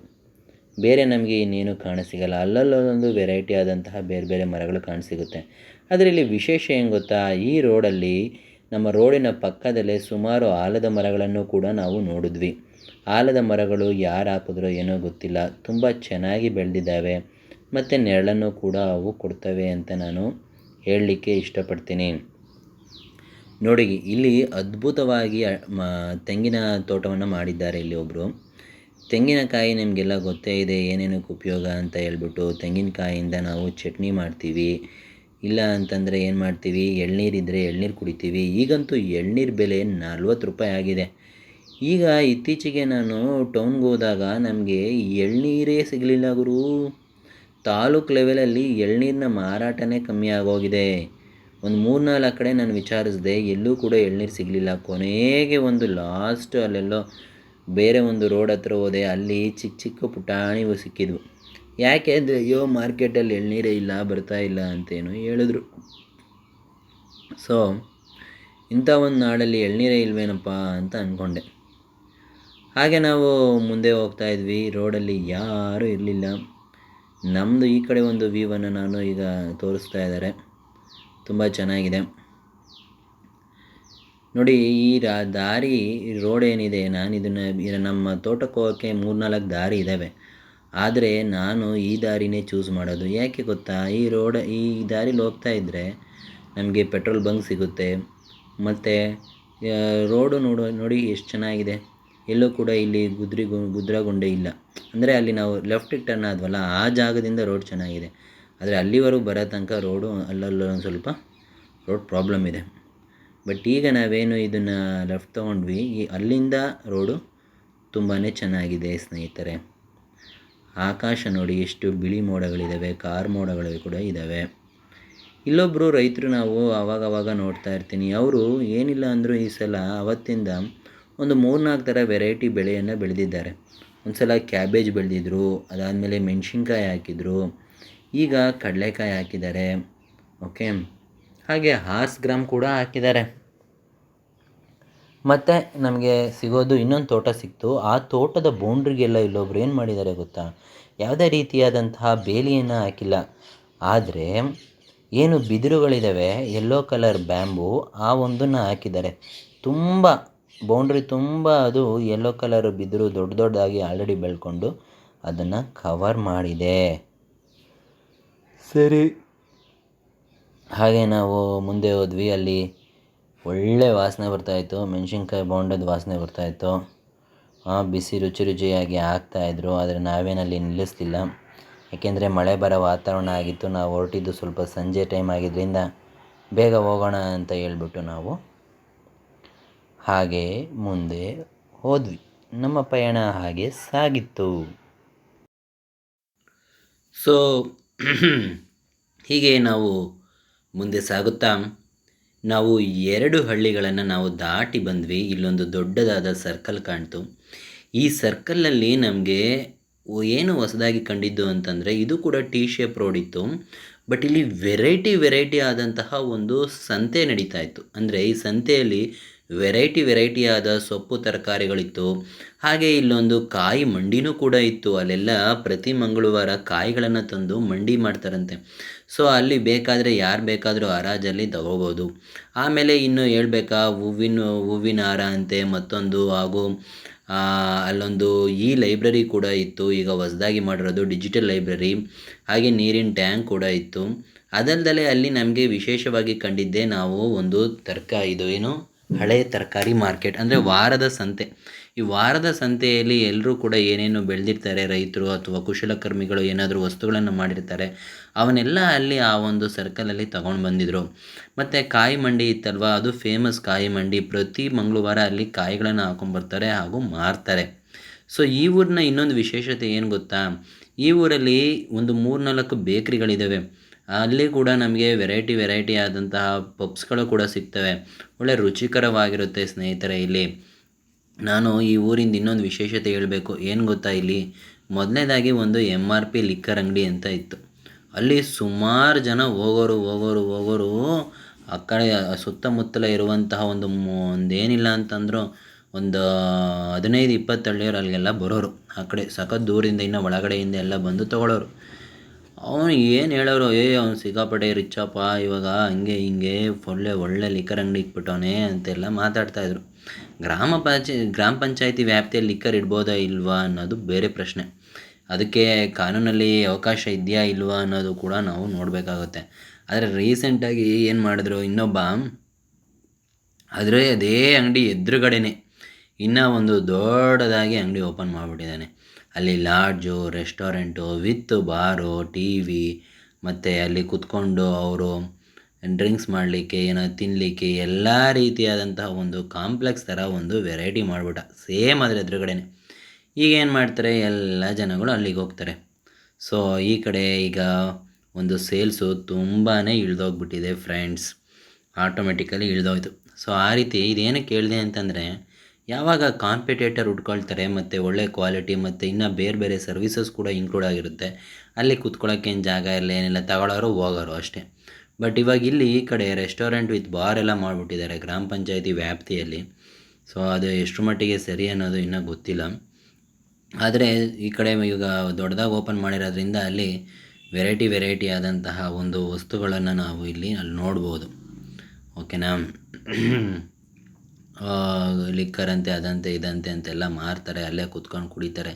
ಬೇರೆ ನಮಗೆ ಇನ್ನೇನು ಕಾಣಸಿಗಲ್ಲ. ಅಲ್ಲಲ್ಲೊಂದು ವೆರೈಟಿ ಆದಂತಹ ಬೇರೆ ಬೇರೆ ಮರಗಳು ಕಾಣಸಿಗುತ್ತೆ. ಅದರಲ್ಲಿ ವಿಶೇಷ ಏನು ಗೊತ್ತಾ? ಈ ರೋಡಲ್ಲಿ ನಮ್ಮ ರೋಡಿನ ಪಕ್ಕದಲ್ಲೇ ಸುಮಾರು ಆಲದ ಮರಗಳನ್ನು ಕೂಡ ನಾವು ನೋಡಿದ್ವಿ. ಆಲದ ಮರಗಳು ಯಾರು ಹಾಕಿದ್ರೋ ಏನೋ ಗೊತ್ತಿಲ್ಲ, ತುಂಬ ಚೆನ್ನಾಗಿ ಬೆಳೆದಿದ್ದಾವೆ ಮತ್ತು ನೆರಳನ್ನು ಕೂಡ ಅವು ಕೊಡ್ತವೆ ಅಂತ ನಾನು ಹೇಳಲಿಕ್ಕೆ ಇಷ್ಟಪಡ್ತೀನಿ. ನೋಡಿ, ಇಲ್ಲಿ ಅದ್ಭುತವಾಗಿ ತೆಂಗಿನ ತೋಟವನ್ನು ಮಾಡಿದ್ದಾರೆ. ಇಲ್ಲಿ ಒಬ್ಬರು ತೆಂಗಿನಕಾಯಿ ನಿಮಗೆಲ್ಲ ಗೊತ್ತೇ ಇದೆ ಏನೇನಕ್ಕೆ ಉಪಯೋಗ ಅಂತ ಹೇಳ್ಬಿಟ್ಟು. ತೆಂಗಿನಕಾಯಿಯಿಂದ ನಾವು ಚಟ್ನಿ ಮಾಡ್ತೀವಿ, ಇಲ್ಲ ಅಂತಂದರೆ ಏನು ಮಾಡ್ತೀವಿ, ಎಳ್ನೀರಿದ್ದರೆ ಎಳ್ನೀರು ಕುಡಿತೀವಿ. ಈಗಂತೂ ಎಳ್ನೀರು ಬೆಲೆ 40 ರೂಪಾಯಿ ಆಗಿದೆ. ಈಗ ಇತ್ತೀಚೆಗೆ ನಾನು ಟೌನ್ಗೆ ಹೋದಾಗ ನಮಗೆ ಎಳ್ನೀರೇ ಸಿಗಲಿಲ್ಲ ಗುರು. ತಾಲೂಕು ಲೆವೆಲಲ್ಲಿ ಎಳ್ನೀರಿನ ಮಾರಾಟನೇ ಕಮ್ಮಿ ಆಗೋಗಿದೆ. ಒಂದು 3-4 ಕಡೆ ನಾನು ವಿಚಾರಿಸಿದೆ, ಎಲ್ಲೂ ಕೂಡ ಎಳ್ನೀರು ಸಿಗಲಿಲ್ಲ. ಕೊನೆಗೆ ಒಂದು ಲಾಸ್ಟ್ ಅಲ್ಲೆಲ್ಲೋ ಬೇರೆ ಒಂದು ರೋಡ್ ಹತ್ರ ಹೋದೆ, ಅಲ್ಲಿ ಚಿಕ್ಕ ಪುಟಾಣಿವು ಸಿಕ್ಕಿದ್ವು. ಯಾಕೆ ಅಂದರೆ ಅಯ್ಯೋ ಮಾರ್ಕೆಟಲ್ಲಿ ಎಳ್ನೀರೇ ಇಲ್ಲ, ಬರ್ತಾ ಇಲ್ಲ ಅಂತೇನು ಹೇಳಿದ್ರು. ಸೊ ಇಂಥ ಒಂದು ನಾಡಲ್ಲಿ ಎಳ್ನೀರೇ ಇಲ್ವೇನಪ್ಪ ಅಂತ ಅಂದ್ಕೊಂಡೆ. ಹಾಗೆ ನಾವು ಮುಂದೆ ಹೋಗ್ತಾ ಇದ್ವಿ. ರೋಡಲ್ಲಿ ಯಾರೂ ಇರಲಿಲ್ಲ. ನಮ್ಮದು ಈ ಕಡೆ ಒಂದು ವ್ಯೂವನ್ನು ನಾನು ಈಗ ತೋರಿಸ್ತಾ ಇದ್ದಾರೆ, ತುಂಬ ಚೆನ್ನಾಗಿದೆ ನೋಡಿ. ಈ ದಾರಿ ರೋಡ್ ಏನಿದೆ, ನಾನು ಇದನ್ನು ನಮ್ಮ ತೋಟಕ್ಕೆ ಹೋಗೋಕ್ಕೆ 3-4 ದಾರಿ ಇದ್ದಾವೆ. ಆದರೆ ನಾನು ಈ ದಾರಿನೇ ಚೂಸ್ ಮಾಡೋದು. ಯಾಕೆ ಗೊತ್ತಾ? ಈ ದಾರಿಲಿ ಹೋಗ್ತಾ ಇದ್ದರೆ ನಮಗೆ ಪೆಟ್ರೋಲ್ ಬಂಕ್ ಸಿಗುತ್ತೆ. ಮತ್ತು ರೋಡು ನೋಡಿ ಎಷ್ಟು ಚೆನ್ನಾಗಿದೆ. ಎಲ್ಲೂ ಕೂಡ ಇಲ್ಲಿ ಗುದ್ರಗುಂಡೆ ಇಲ್ಲ. ಅಂದರೆ ಅಲ್ಲಿ ನಾವು ಲೆಫ್ಟಿಗೆ ಟರ್ನ್ ಆದ್ವಲ್ಲ, ಆ ಜಾಗದಿಂದ ರೋಡ್ ಚೆನ್ನಾಗಿದೆ. ಆದರೆ ಅಲ್ಲಿವರೆಗೂ ಬರೋ ತನಕ ರೋಡು ಅಲ್ಲೊಂದು ಸ್ವಲ್ಪ ರೋಡ್ ಪ್ರಾಬ್ಲಮ್ ಇದೆ. ಬಟ್ ಈಗ ನಾವೇನು ಇದನ್ನು ಲೆಫ್ಟ್ ತೊಗೊಂಡ್ವಿ, ಅಲ್ಲಿಂದ ರೋಡು ತುಂಬಾ ಚೆನ್ನಾಗಿದೆ ಸ್ನೇಹಿತರೆ. ಆಕಾಶ ನೋಡಿ ಎಷ್ಟು ಬಿಳಿ ಮೋಡಗಳಿದ್ದಾವೆ, ಕಾರ್ ಮೋಡಗಳು ಕೂಡ ಇದ್ದಾವೆ. ಇಲ್ಲೊಬ್ಬರು ರೈತರು ನಾವು ಆವಾಗವಾಗ ನೋಡ್ತಾ ಇರ್ತೀನಿ. ಅವರು ಏನಿಲ್ಲ ಅಂದರೂ ಈ ಸಲ ಅವತ್ತಿಂದ ಒಂದು 3-4 ಥರ ವೆರೈಟಿ ಬೆಳೆಯನ್ನು ಬೆಳೆದಿದ್ದಾರೆ. ಒಂದು ಸಲ ಕ್ಯಾಬೇಜ್ ಬೆಳೆದಿದ್ರು, ಅದಾದಮೇಲೆ ಮೆಣಸಿನ್ಕಾಯಿ ಹಾಕಿದರು, ಈಗ ಕಡಲೆಕಾಯಿ ಹಾಕಿದ್ದಾರೆ. ಓಕೆ, ಹಾಗೆ ಗ್ರಾಮ್ ಕೂಡ ಹಾಕಿದ್ದಾರೆ. ಮತ್ತು ನಮಗೆ ಸಿಗೋದು ಇನ್ನೊಂದು ತೋಟ ಸಿಕ್ತು. ಆ ತೋಟದ ಬೌಂಡ್ರಿಗೆಲ್ಲ ಇಲ್ಲೊಬ್ರು ಏನು ಮಾಡಿದ್ದಾರೆ ಗೊತ್ತಾ? ಯಾವುದೇ ರೀತಿಯಾದಂತಹ ಬೇಲಿಯನ್ನು ಹಾಕಿಲ್ಲ. ಆದರೆ ಏನು ಬಿದಿರುಗಳಿದ್ದಾವೆ, ಯೆಲ್ಲೋ ಕಲರ್ ಬ್ಯಾಂಬೂ, ಆ ಒಂದನ್ನು ಹಾಕಿದ್ದಾರೆ. ತುಂಬ ಬೌಂಡ್ರಿ ತುಂಬ ಅದು ಯೆಲ್ಲೋ ಕಲರ್ ಬಿದಿರು ದೊಡ್ಡದಾಗಿ ಆಲ್ರೆಡಿ ಬೆಳ್ಕೊಂಡು ಅದನ್ನು ಕವರ್ ಮಾಡಿದೆ. ಸರಿ, ಹಾಗೆ ನಾವು ಮುಂದೆ ಹೋದ್ವಿ. ಅಲ್ಲಿ ಒಳ್ಳೆ ವಾಸನೆ ಬರ್ತಾಯಿತ್ತು, ಮೆಣಸಿನ್ಕಾಯಿ ಬೋಂಡದ ವಾಸನೆ ಬರ್ತಾಯಿತ್ತು. ಬಿಸಿ ರುಚಿಯಾಗಿ ಹಾಕ್ತಾಯಿದ್ರು. ಆದರೆ ನಾವೇನಲ್ಲಿ ನಿಲ್ಲಿಸಲಿಲ್ಲ, ಏಕೆಂದರೆ ಮಳೆ ಬರೋ ವಾತಾವರಣ ಆಗಿತ್ತು. ನಾವು ಹೊರಟಿದ್ದು ಸ್ವಲ್ಪ ಸಂಜೆ ಟೈಮ್ ಆಗಿದ್ದರಿಂದ ಬೇಗ ಹೋಗೋಣ ಅಂತ ಹೇಳ್ಬಿಟ್ಟು ನಾವು ಹಾಗೆ ಮುಂದೆ ಹೋದ್ವಿ. ನಮ್ಮ ಪಯಣ ಹಾಗೆ ಸಾಗಿತ್ತು. ಸೊ ಹೀಗೆ ನಾವು ಮುಂದೆ ಸಾಗುತ್ತಾ ನಾವು 2 ಹಳ್ಳಿಗಳನ್ನು ನಾವು ದಾಟಿ ಬಂದ್ವಿ. ಇಲ್ಲೊಂದು ದೊಡ್ಡದಾದ ಸರ್ಕಲ್ ಕಾಣ್ತು. ಈ ಸರ್ಕಲ್ನಲ್ಲಿ ನಮಗೆ ಏನು ಹೊಸದಾಗಿ ಕಂಡಿದ್ದು ಅಂತಂದರೆ, ಇದು ಕೂಡ ಟಿ ಶೇಪ್ ರೋಡ್ ಇತ್ತು. ಬಟ್ ಇಲ್ಲಿ ವೆರೈಟಿ ಆದಂತಹ ಒಂದು ಸಂತೆ ನಡೀತಾ ಇತ್ತು. ಅಂದರೆ ಈ ಸಂತೆಯಲ್ಲಿ ವೆರೈಟಿ ಆದ ಸೊಪ್ಪು ತರಕಾರಿಗಳಿತ್ತು. ಹಾಗೆ ಇಲ್ಲೊಂದು ಕಾಯಿ ಮಂಡಿನೂ ಕೂಡ ಇತ್ತು. ಅಲ್ಲೆಲ್ಲ ಪ್ರತಿ ಮಂಗಳವಾರ ಕಾಯಿಗಳನ್ನು ತಂದು ಮಂಡಿ ಮಾಡ್ತಾರಂತೆ. ಸೊ ಅಲ್ಲಿ ಬೇಕಾದರೆ ಯಾರು ಬೇಕಾದರೂ ಹರಾಜಲ್ಲಿ ತಗೋಬೋದು. ಆಮೇಲೆ ಇನ್ನು ಹೇಳ್ಬೇಕಾ, ಹೂವಿನ ಹಾರ ಅಂತೆ ಮತ್ತೊಂದು, ಹಾಗೂ ಅಲ್ಲೊಂದು ಲೈಬ್ರರಿ ಕೂಡ ಇತ್ತು. ಈಗ ಹೊಸದಾಗಿ ಮಾಡಿರೋದು ಡಿಜಿಟಲ್ ಲೈಬ್ರರಿ. ಹಾಗೆ ನೀರಿನ ಟ್ಯಾಂಕ್ ಕೂಡ ಇತ್ತು. ಅದಲ್ಲದೆ ಅಲ್ಲಿ ನಮಗೆ ವಿಶೇಷವಾಗಿ ಕಂಡಿದ್ದೇ ನಾವು ಒಂದು ಇದು ಏನು ಹಳೆ ತರಕಾರಿ ಮಾರ್ಕೆಟ್, ಅಂದರೆ ವಾರದ ಸಂತೆ. ಈ ವಾರದ ಸಂತೆಯಲ್ಲಿ ಎಲ್ಲರೂ ಕೂಡ ಏನೇನು ಬೆಳೆದಿರ್ತಾರೆ ರೈತರು ಅಥವಾ ಕುಶಲಕರ್ಮಿಗಳು ಏನಾದರೂ ವಸ್ತುಗಳನ್ನು ಮಾಡಿರ್ತಾರೆ, ಅವನ್ನೆಲ್ಲ ಅಲ್ಲಿ ಆ ಒಂದು ಸರ್ಕಲಲ್ಲಿ ತಗೊಂಡು ಬಂದಿದ್ದರು. ಮತ್ತು ಕಾಯಿ ಮಂಡಿ ಇತ್ತಲ್ವ, ಅದು ಫೇಮಸ್ ಕಾಯಿ ಮಂಡಿ. ಪ್ರತಿ ಮಂಗಳವಾರ ಅಲ್ಲಿ ಕಾಯಿಗಳನ್ನು ಹಾಕೊಂಡ್ಬರ್ತಾರೆ ಹಾಗೂ ಮಾರ್ತಾರೆ. ಸೊ ಈ ಊರಿನ ಇನ್ನೊಂದು ವಿಶೇಷತೆ ಏನು ಗೊತ್ತಾ, ಈ ಊರಲ್ಲಿ ಒಂದು 3-4 ಬೇಕ್ರಿಗಳಿದ್ದಾವೆ. ಅಲ್ಲಿ ಕೂಡ ನಮಗೆ ವೆರೈಟಿ ಆದಂತಹ ಪಪ್ಸ್ಗಳು ಕೂಡ ಸಿಗ್ತವೆ. ಒಳ್ಳೆ ರುಚಿಕರವಾಗಿರುತ್ತೆ ಸ್ನೇಹಿತರೆ. ಇಲ್ಲಿ ನಾನು ಈ ಊರಿಂದ ಇನ್ನೊಂದು ವಿಶೇಷತೆ ಹೇಳಬೇಕು. ಏನು ಗೊತ್ತಾ, ಇಲ್ಲಿ ಮೊದಲನೇದಾಗಿ ಒಂದು MRP ಲಿಕ್ಕರ್ ಅಂಗಡಿ ಅಂತ ಇತ್ತು. ಅಲ್ಲಿ ಸುಮಾರು ಜನ ಹೋಗೋರು ಆ ಕಡೆ ಸುತ್ತಮುತ್ತಲ ಇರುವಂತಹ ಒಂದೇನಿಲ್ಲ ಅಂತಂದರೂ ಒಂದು 15-20 ಹಳ್ಳಿಯವರು ಅಲ್ಲಿಗೆಲ್ಲ ಬರೋರು. ಆ ಕಡೆ ಸಖತ್ ದೂರಿಂದ ಇನ್ನು ಒಳಗಡೆಯಿಂದ ಎಲ್ಲ ಬಂದು ತೊಗೊಳೋರು. ಅವನು ಏನು ಹೇಳೋರು, ಅವ್ನು ಸಿಕ್ಕಾಪಟ್ಟೆ ರಿಚ್ಚಪ್ಪ, ಇವಾಗ ಹಂಗೆ ಹಿಂಗೆ ಒಳ್ಳೆ ಲಿಕ್ಕರ್ ಅಂಗಡಿ ಇಟ್ಬಿಟ್ಟವನೇ ಅಂತೆಲ್ಲ ಮಾತಾಡ್ತಾಯಿದ್ರು. ಗ್ರಾಮ ಪಂಚಾಯತಿ ವ್ಯಾಪ್ತಿಯಲ್ಲಿ ಲಿಕ್ಕರ್ ಇಡ್ಬೋದಾ ಇಲ್ವಾ ಅನ್ನೋದು ಬೇರೆ ಪ್ರಶ್ನೆ. ಅದಕ್ಕೆ ಕಾನೂನಲ್ಲಿ ಅವಕಾಶ ಇದೆಯಾ ಇಲ್ವಾ ಅನ್ನೋದು ಕೂಡ ನಾವು ನೋಡಬೇಕಾಗುತ್ತೆ. ಆದರೆ ರೀಸೆಂಟಾಗಿ ಏನು ಮಾಡಿದ್ರು, ಇನ್ನೊಬ್ಬ ಅದೇ ಅಂಗಡಿ ಎದುರುಗಡೆನೇ ಇನ್ನೂ ಒಂದು ದೊಡ್ಡದಾಗಿ ಅಂಗಡಿ ಓಪನ್ ಮಾಡಿಬಿಟ್ಟಿದ್ದಾನೆ. ಅಲ್ಲಿ lodge, restaurant with bar, TV, ಮತ್ತು ಅಲ್ಲಿ ಕೂತ್ಕೊಂಡು ಅವರು ಡ್ರಿಂಕ್ಸ್ ಮಾಡಲಿಕ್ಕೆ, ಏನೋ ತಿನ್ನಲಿಕ್ಕೆ ಎಲ್ಲ ರೀತಿಯಾದಂತಹ ಒಂದು ಕಾಂಪ್ಲೆಕ್ಸ್ ಥರ ಒಂದು ವೆರೈಟಿ ಮಾಡಿಬಿಟ್ಟ. ಸೇಮ್ ಅದರ ಎದುರುಗಡೆನೆ. ಈಗ ಏನು ಮಾಡ್ತಾರೆ, ಎಲ್ಲ ಜನಗಳು ಅಲ್ಲಿಗೆ ಹೋಗ್ತಾರೆ. ಸೊ ಈ ಕಡೆ ಈಗ ಒಂದು ಸೇಲ್ಸು ತುಂಬಾ ಇಳಿದೋಗ್ಬಿಟ್ಟಿದೆ ಫ್ರೆಂಡ್ಸ್, ಆಟೋಮೆಟಿಕಲಿ ಇಳಿದೋಯ್ತು. ಸೊ ಆ ರೀತಿ ಇದೇನಕ್ಕೆ ಹೇಳಿದೆ ಅಂತಂದರೆ, ಯಾವಾಗ ಕಾಂಪಿಟೇಟರ್ ಉಟ್ಕೊಳ್ತಾರೆ ಮತ್ತು ಒಳ್ಳೆ ಕ್ವಾಲಿಟಿ ಮತ್ತು ಇನ್ನೂ ಬೇರೆ ಸರ್ವಿಸಸ್ ಕೂಡ ಇನ್ಕ್ಲೂಡ್ ಆಗಿರುತ್ತೆ, ಅಲ್ಲಿ ಕೂತ್ಕೊಳ್ಳೋಕ್ಕೇನು ಜಾಗ ಇಲ್ಲ, ಏನಿಲ್ಲ, ತಗೊಳ್ಳೋರು ಹೋಗೋರು ಅಷ್ಟೇ. ಬಟ್ ಇವಾಗ ಇಲ್ಲಿ ಈ ಕಡೆ ರೆಸ್ಟೋರೆಂಟ್ ವಿತ್ ಬಾರ್ ಎಲ್ಲ ಮಾಡಿಬಿಟ್ಟಿದ್ದಾರೆ ಗ್ರಾಮ ಪಂಚಾಯತಿ ವ್ಯಾಪ್ತಿಯಲ್ಲಿ. ಸೊ ಅದು ಎಷ್ಟು ಮಟ್ಟಿಗೆ ಸರಿ ಅನ್ನೋದು ಇನ್ನೂ ಗೊತ್ತಿಲ್ಲ. ಆದರೆ ಈ ಕಡೆ ಈಗ ದೊಡ್ಡದಾಗಿ ಓಪನ್ ಮಾಡಿರೋದ್ರಿಂದ ಅಲ್ಲಿ ವೆರೈಟಿ ಆದಂತಹ ಒಂದು ವಸ್ತುಗಳನ್ನು ನಾವು ಅಲ್ಲಿ ನೋಡ್ಬೋದು. ಓಕೆನಾ. ಲಿಕ್ಕರ್ ಅಂತೆ, ಅದಂತೆ ಇದಂತೆ ಅಂತೆಲ್ಲ ಮಾರ್ತಾರೆ, ಅಲ್ಲೇ ಕೂತ್ಕೊಂಡು ಕುಡಿತಾರೆ.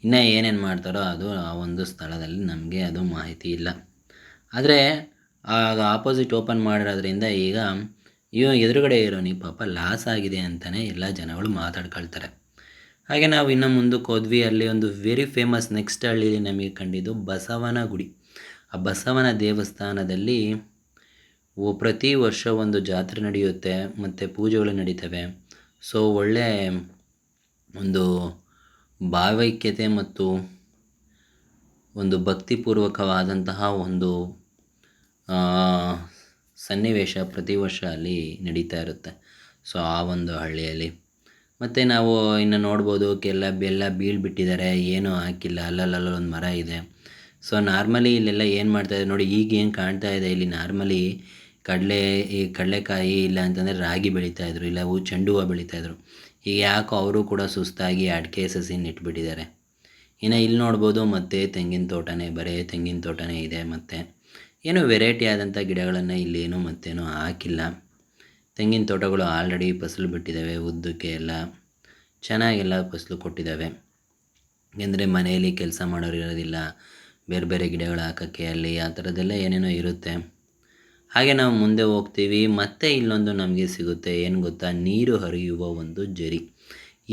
ಇನ್ನೂ ಏನೇನು ಮಾಡ್ತಾರೋ ಅದು ಆ ಒಂದು ಸ್ಥಳದಲ್ಲಿ ನಮಗೆ ಅದು ಮಾಹಿತಿ ಇಲ್ಲ. ಆದರೆ ಆಗ ಆಪೋಸಿಟ್ ಓಪನ್ ಮಾಡಿರೋದ್ರಿಂದ ಈಗ ಎದುರುಗಡೆ ಇರೋನಿಗೆ ಪಾಪ ಲಾಸ್ ಆಗಿದೆ ಅಂತಲೇ ಎಲ್ಲ ಜನಗಳು ಮಾತಾಡ್ಕೊಳ್ತಾರೆ. ಹಾಗೆ ನಾವು ಇನ್ನು ಮುಂದಕ್ಕೆ ಹೋದ್ವಿ. ಅಲ್ಲಿ ಒಂದು ವೆರಿ ಫೇಮಸ್ ನೆಕ್ಸ್ಟ್ ಹಳ್ಳಿಯಲ್ಲಿ ನಮಗೆ ಕಂಡಿದ್ದು ಬಸವನ ಗುಡಿ. ಆ ಬಸವನ ದೇವಸ್ಥಾನದಲ್ಲಿ ಪ್ರತಿ ವರ್ಷ ಒಂದು ಜಾತ್ರೆ ನಡೆಯುತ್ತೆ ಮತ್ತು ಪೂಜೆಗಳು ನಡೀತವೆ. ಸೊ ಒಳ್ಳೆ ಒಂದು ಭಾವೈಕ್ಯತೆ ಮತ್ತು ಒಂದು ಭಕ್ತಿಪೂರ್ವಕವಾದಂತಹ ಒಂದು ಸನ್ನಿವೇಶ ಪ್ರತಿ ವರ್ಷ ಅಲ್ಲಿ ನಡೀತಾ ಇರುತ್ತೆ. ಸೊ ಆ ಒಂದು ಹಳ್ಳಿಯಲ್ಲಿ ಮತ್ತು ನಾವು ಇನ್ನು ನೋಡ್ಬೋದು, ಎಲ್ಲ ಬೀಳ್ಬಿಟ್ಟಿದ್ದಾರೆ, ಏನೂ ಹಾಕಿಲ್ಲ, ಅಲ್ಲೊಂದು ಮರ ಇದೆ. ಸೊ ನಾರ್ಮಲಿ ಇಲ್ಲೆಲ್ಲ ಏನು ಮಾಡ್ತಾಯಿದ್ದಾರೆ ನೋಡಿ, ಈಗ ಏನು ಕಾಣ್ತಾ ಇದೆ ಇಲ್ಲಿ, ನಾರ್ಮಲಿ ಕಡಲೆಕಾಯಿ ಇಲ್ಲ ಅಂತಂದರೆ ರಾಗಿ ಬೆಳೀತಾಯಿದ್ರು, ಇಲ್ಲ ಚೆಂಡು ಹೂವು ಬೆಳೀತಾಯಿದ್ರು. ಈಗ ಯಾಕೋ ಅವರು ಕೂಡ ಸುಸ್ತಾಗಿ ಅಡಿಕೆ ಸಸಿ ನೆಟ್ಬಿಟ್ಟಿದ್ದಾರೆ. ಇನ್ನು ಇಲ್ಲಿ ನೋಡ್ಬೋದು ಮತ್ತೆ ತೆಂಗಿನ ತೋಟನೇ, ಬರೀ ತೆಂಗಿನ ತೋಟನೇ ಇದೆ. ಮತ್ತು ಏನೋ ವೆರೈಟಿ ಆದಂಥ ಗಿಡಗಳನ್ನು ಇಲ್ಲೇನು ಮತ್ತೇನೂ ಹಾಕಿಲ್ಲ. ತೆಂಗಿನ ತೋಟಗಳು ಆಲ್ರೆಡಿ ಫಸಲು ಬಿಟ್ಟಿದ್ದಾವೆ, ಉದ್ದಕ್ಕೆ ಎಲ್ಲ ಚೆನ್ನಾಗೆಲ್ಲ ಫಸಲು ಕೊಟ್ಟಿದ್ದಾವೆ. ಏಕೆಂದರೆ ಮನೆಯಲ್ಲಿ ಕೆಲಸ ಮಾಡೋರು ಇರೋದಿಲ್ಲ, ಬೇರೆ ಗಿಡಗಳು ಹಾಕೋಕ್ಕೆ ಅಲ್ಲಿ ಆ ಥರದ್ದೆಲ್ಲ ಏನೇನೋ ಇರುತ್ತೆ. ಹಾಗೆ ನಾವು ಮುಂದೆ ಹೋಗ್ತೀವಿ, ಮತ್ತೆ ಇಲ್ಲೊಂದು ನಮಗೆ ಸಿಗುತ್ತೆ. ಏನು ಗೊತ್ತಾ, ನೀರು ಹರಿಯುವ ಒಂದು ಜರಿ.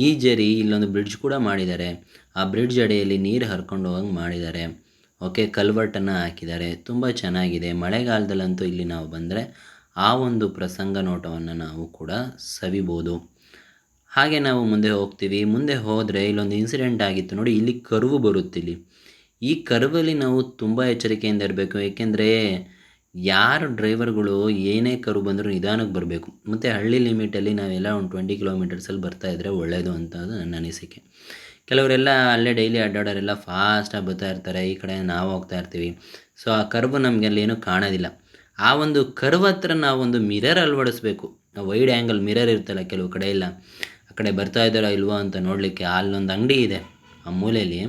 ಈ ಜರಿ ಇಲ್ಲೊಂದು ಬ್ರಿಡ್ಜ್ ಕೂಡ ಮಾಡಿದ್ದಾರೆ. ಆ ಬ್ರಿಡ್ಜ್ ಅಡಿಯಲ್ಲಿ ನೀರು ಹರ್ಕೊಂಡು ಹೋಗಂಗೆ ಮಾಡಿದ್ದಾರೆ. ಓಕೆ, ಕಲ್ವರ್ಟನ್ನು ಹಾಕಿದ್ದಾರೆ, ತುಂಬ ಚೆನ್ನಾಗಿದೆ. ಮಳೆಗಾಲದಲ್ಲಂತೂ ಇಲ್ಲಿ ನಾವು ಬಂದರೆ ಆ ಒಂದು ಪ್ರಸಂಗ ನೋಟವನ್ನು ನಾವು ಕೂಡ ಸವಿಬೋದು. ಹಾಗೆ ನಾವು ಮುಂದೆ ಹೋಗ್ತೀವಿ. ಮುಂದೆ ಹೋದರೆ ಇಲ್ಲೊಂದು ಇನ್ಸಿಡೆಂಟ್ ಆಗಿತ್ತು ನೋಡಿ, ಇಲ್ಲಿ ಕರ್ವು ಬರುತ್ತೆ. ಈ ಕರ್ವಲ್ಲಿ ನಾವು ತುಂಬ ಎಚ್ಚರಿಕೆಯಿಂದ ಇರಬೇಕು. ಏಕೆಂದರೆ ಯಾರು ಡ್ರೈವರ್ಗಳು ಏನೇ ಕರು ಬಂದರೂ ನಿಧಾನಕ್ಕೆ ಬರಬೇಕು. ಮತ್ತು ಹಳ್ಳಿ ಲಿಮಿಟಲ್ಲಿ ನಾವೆಲ್ಲ ಒಂದು 20 ಕಿಲೋಮೀಟರ್ಸಲ್ಲಿ ಬರ್ತಾಯಿದ್ರೆ ಒಳ್ಳೆಯದು ಅಂತ ನನ್ನ ಅನಿಸಿಕೆ. ಕೆಲವರೆಲ್ಲ ಅಲ್ಲೇ ಡೈಲಿ ಅಡ್ಡಾಡೋರೆಲ್ಲ ಫಾಸ್ಟಾಗಿ ಬರ್ತಾ ಇರ್ತಾರೆ, ಈ ಕಡೆ ನಾವು ಹೋಗ್ತಾ ಇರ್ತೀವಿ. ಸೊ ಆ ಕರ್ವ್ ನಮಗೆ ಅಲ್ಲಿ ಏನೂ ಕಾಣೋದಿಲ್ಲ. ಆ ಒಂದು ಕರ್ವ್ ಹತ್ರ ನಾವೊಂದು ಮಿರರ್ ಅಳವಡಿಸ್ಬೇಕು. ವೈಡ್ ಆ್ಯಂಗಲ್ ಮಿರರ್ ಇರುತ್ತಲ್ಲ ಕೆಲವು ಕಡೆ ಎಲ್ಲ, ಆ ಕಡೆ ಬರ್ತಾ ಇದ್ದಾರಾ ಇಲ್ವೋ ಅಂತ ನೋಡಲಿಕ್ಕೆ ಅಲ್ಲೊಂದು ಅಂಗಡಿ ಇದೆ ಆ ಮೂಲೆಯಲ್ಲಿ.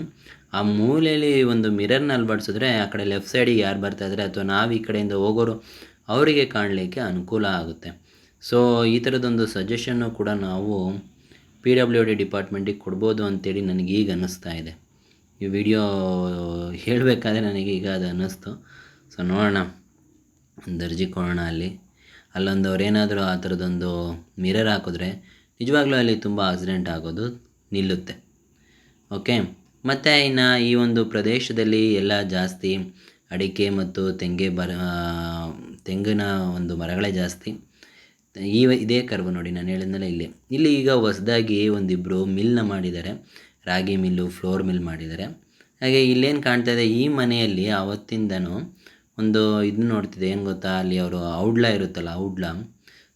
ಆ ಮೂಲೆಯಲ್ಲಿ ಒಂದು ಮಿರರ್ನ ಅಳವಡಿಸಿದ್ರೆ ಆ ಕಡೆ ಲೆಫ್ಟ್ ಸೈಡಿಗೆ ಯಾರು ಬರ್ತಾ ಇದ್ದಾರೆ ಅಥವಾ ನಾವು ಈ ಕಡೆಯಿಂದ ಹೋಗೋರು ಅವರಿಗೆ ಕಾಣಲಿಕ್ಕೆ ಅನುಕೂಲ ಆಗುತ್ತೆ. ಸೊ ಈ ಥರದೊಂದು ಸಜೆಷನ್ನು ಕೂಡ ನಾವು PWD ಡಿಪಾರ್ಟ್ಮೆಂಟಿಗೆ ಕೊಡ್ಬೋದು ಅಂತೇಳಿ ನನಗೆ ಈಗ ಅನ್ನಿಸ್ತಾ ಇದೆ. ಈ ವಿಡಿಯೋ ಹೇಳಬೇಕಾದ್ರೆ ನನಗೆ ಈಗ ಅದು ಅನ್ನಿಸ್ತು. ಸೊ ನೋಡೋಣ, ಒಂದು ಅರ್ಜಿ ಕೊಡೋಣ ಅಲ್ಲೊಂದು ಅವರೇನಾದರೂ ಆ ಥರದೊಂದು ಮಿರರ್ ಹಾಕಿದ್ರೆ ನಿಜವಾಗ್ಲೂ ಅಲ್ಲಿ ತುಂಬ ಆಕ್ಸಿಡೆಂಟ್ ಆಗೋದು ನಿಲ್ಲುತ್ತೆ. ಓಕೆ, ಮತ್ತು ಇನ್ನು ಈ ಒಂದು ಪ್ರದೇಶದಲ್ಲಿ ಎಲ್ಲ ಜಾಸ್ತಿ ಅಡಿಕೆ ಮತ್ತು ತೆಂಗಿನ ಒಂದು ಮರಗಳೇ ಜಾಸ್ತಿ. ಇದೇ ಕರ್ವ್ ನೋಡಿ ನಾನು ಹೇಳಿದ್ನಲ್ಲ ಇಲ್ಲಿ ಈಗ ಹೊಸದಾಗಿ ಒಂದಿಬ್ಬರು ಮಿಲ್ನ ಮಾಡಿದ್ದಾರೆ, ರಾಗಿ ಮಿಲ್ಲು, ಫ್ಲೋರ್ ಮಿಲ್ ಮಾಡಿದ್ದಾರೆ. ಹಾಗೆ ಇಲ್ಲೇನು ಕಾಣ್ತಾ ಇದೆ, ಈ ಮನೆಯಲ್ಲಿ ಆವತ್ತಿಂದನೂ ಒಂದು ಇದು ನೋಡ್ತಿದೆ, ಏನು ಗೊತ್ತಾ, ಅಲ್ಲಿ ಅವರು ಔಡ್ಲ ಇರುತ್ತಲ್ಲ ಔಡ್ಲ.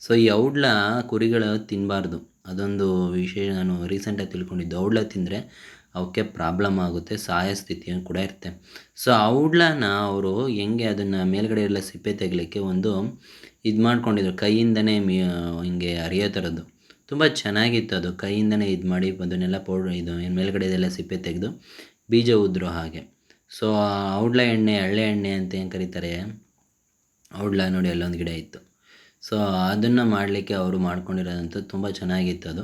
ಸೊ ಈ ಔಡ್ಲ ಕುರಿಗಳು ತಿನ್ನಬಾರ್ದು, ಅದೊಂದು ವಿಷಯ ನಾನು ರೀಸೆಂಟಾಗಿ ತಿಳ್ಕೊಂಡಿದ್ದು. ಔಡ್ಲ ತಿಂದರೆ ಅವಕ್ಕೆ ಪ್ರಾಬ್ಲಮ್ ಆಗುತ್ತೆ, ಸಾಯೋ ಸ್ಥಿತಿಯನ್ನು ಕೂಡ ಇರುತ್ತೆ. ಸೊ ಔಡ್ಲನ ಅವರು ಹೆಂಗೆ ಅದನ್ನು ಮೇಲ್ಗಡೆ ಎಲ್ಲ ಸಿಪ್ಪೆ ತೆಗಲಿಕ್ಕೆ ಒಂದು ಇದು ಮಾಡ್ಕೊಂಡಿದ್ರು, ಕೈಯಿಂದನೇ ಹಿಂಗೆ ಅರಿಯೋ ಥರದ್ದು. ತುಂಬ ಚೆನ್ನಾಗಿತ್ತು ಅದು, ಕೈಯಿಂದನೇ ಇದು ಮಾಡಿ ಅದನ್ನೆಲ್ಲ ಇದು ಮೇಲ್ಗಡೆ ಇದೆಲ್ಲ ಸಿಪ್ಪೆ ತೆಗೆದು ಬೀಜ ಉದ್ರೋ ಹಾಗೆ. ಸೊ ಔಡ್ಲ ಎಣ್ಣೆ, ಎಳ್ಳೆ ಎಣ್ಣೆ ಅಂತ ಏನು ಕರೀತಾರೆ, ಔಡ್ಲ ನೋಡಿ ಅಲ್ಲೊಂದು ಗಿಡ ಇತ್ತು. ಸೊ ಅದನ್ನು ಮಾಡಲಿಕ್ಕೆ ಅವರು ಮಾಡ್ಕೊಂಡಿರೋದಂತೂ ತುಂಬ ಚೆನ್ನಾಗಿತ್ತು ಅದು.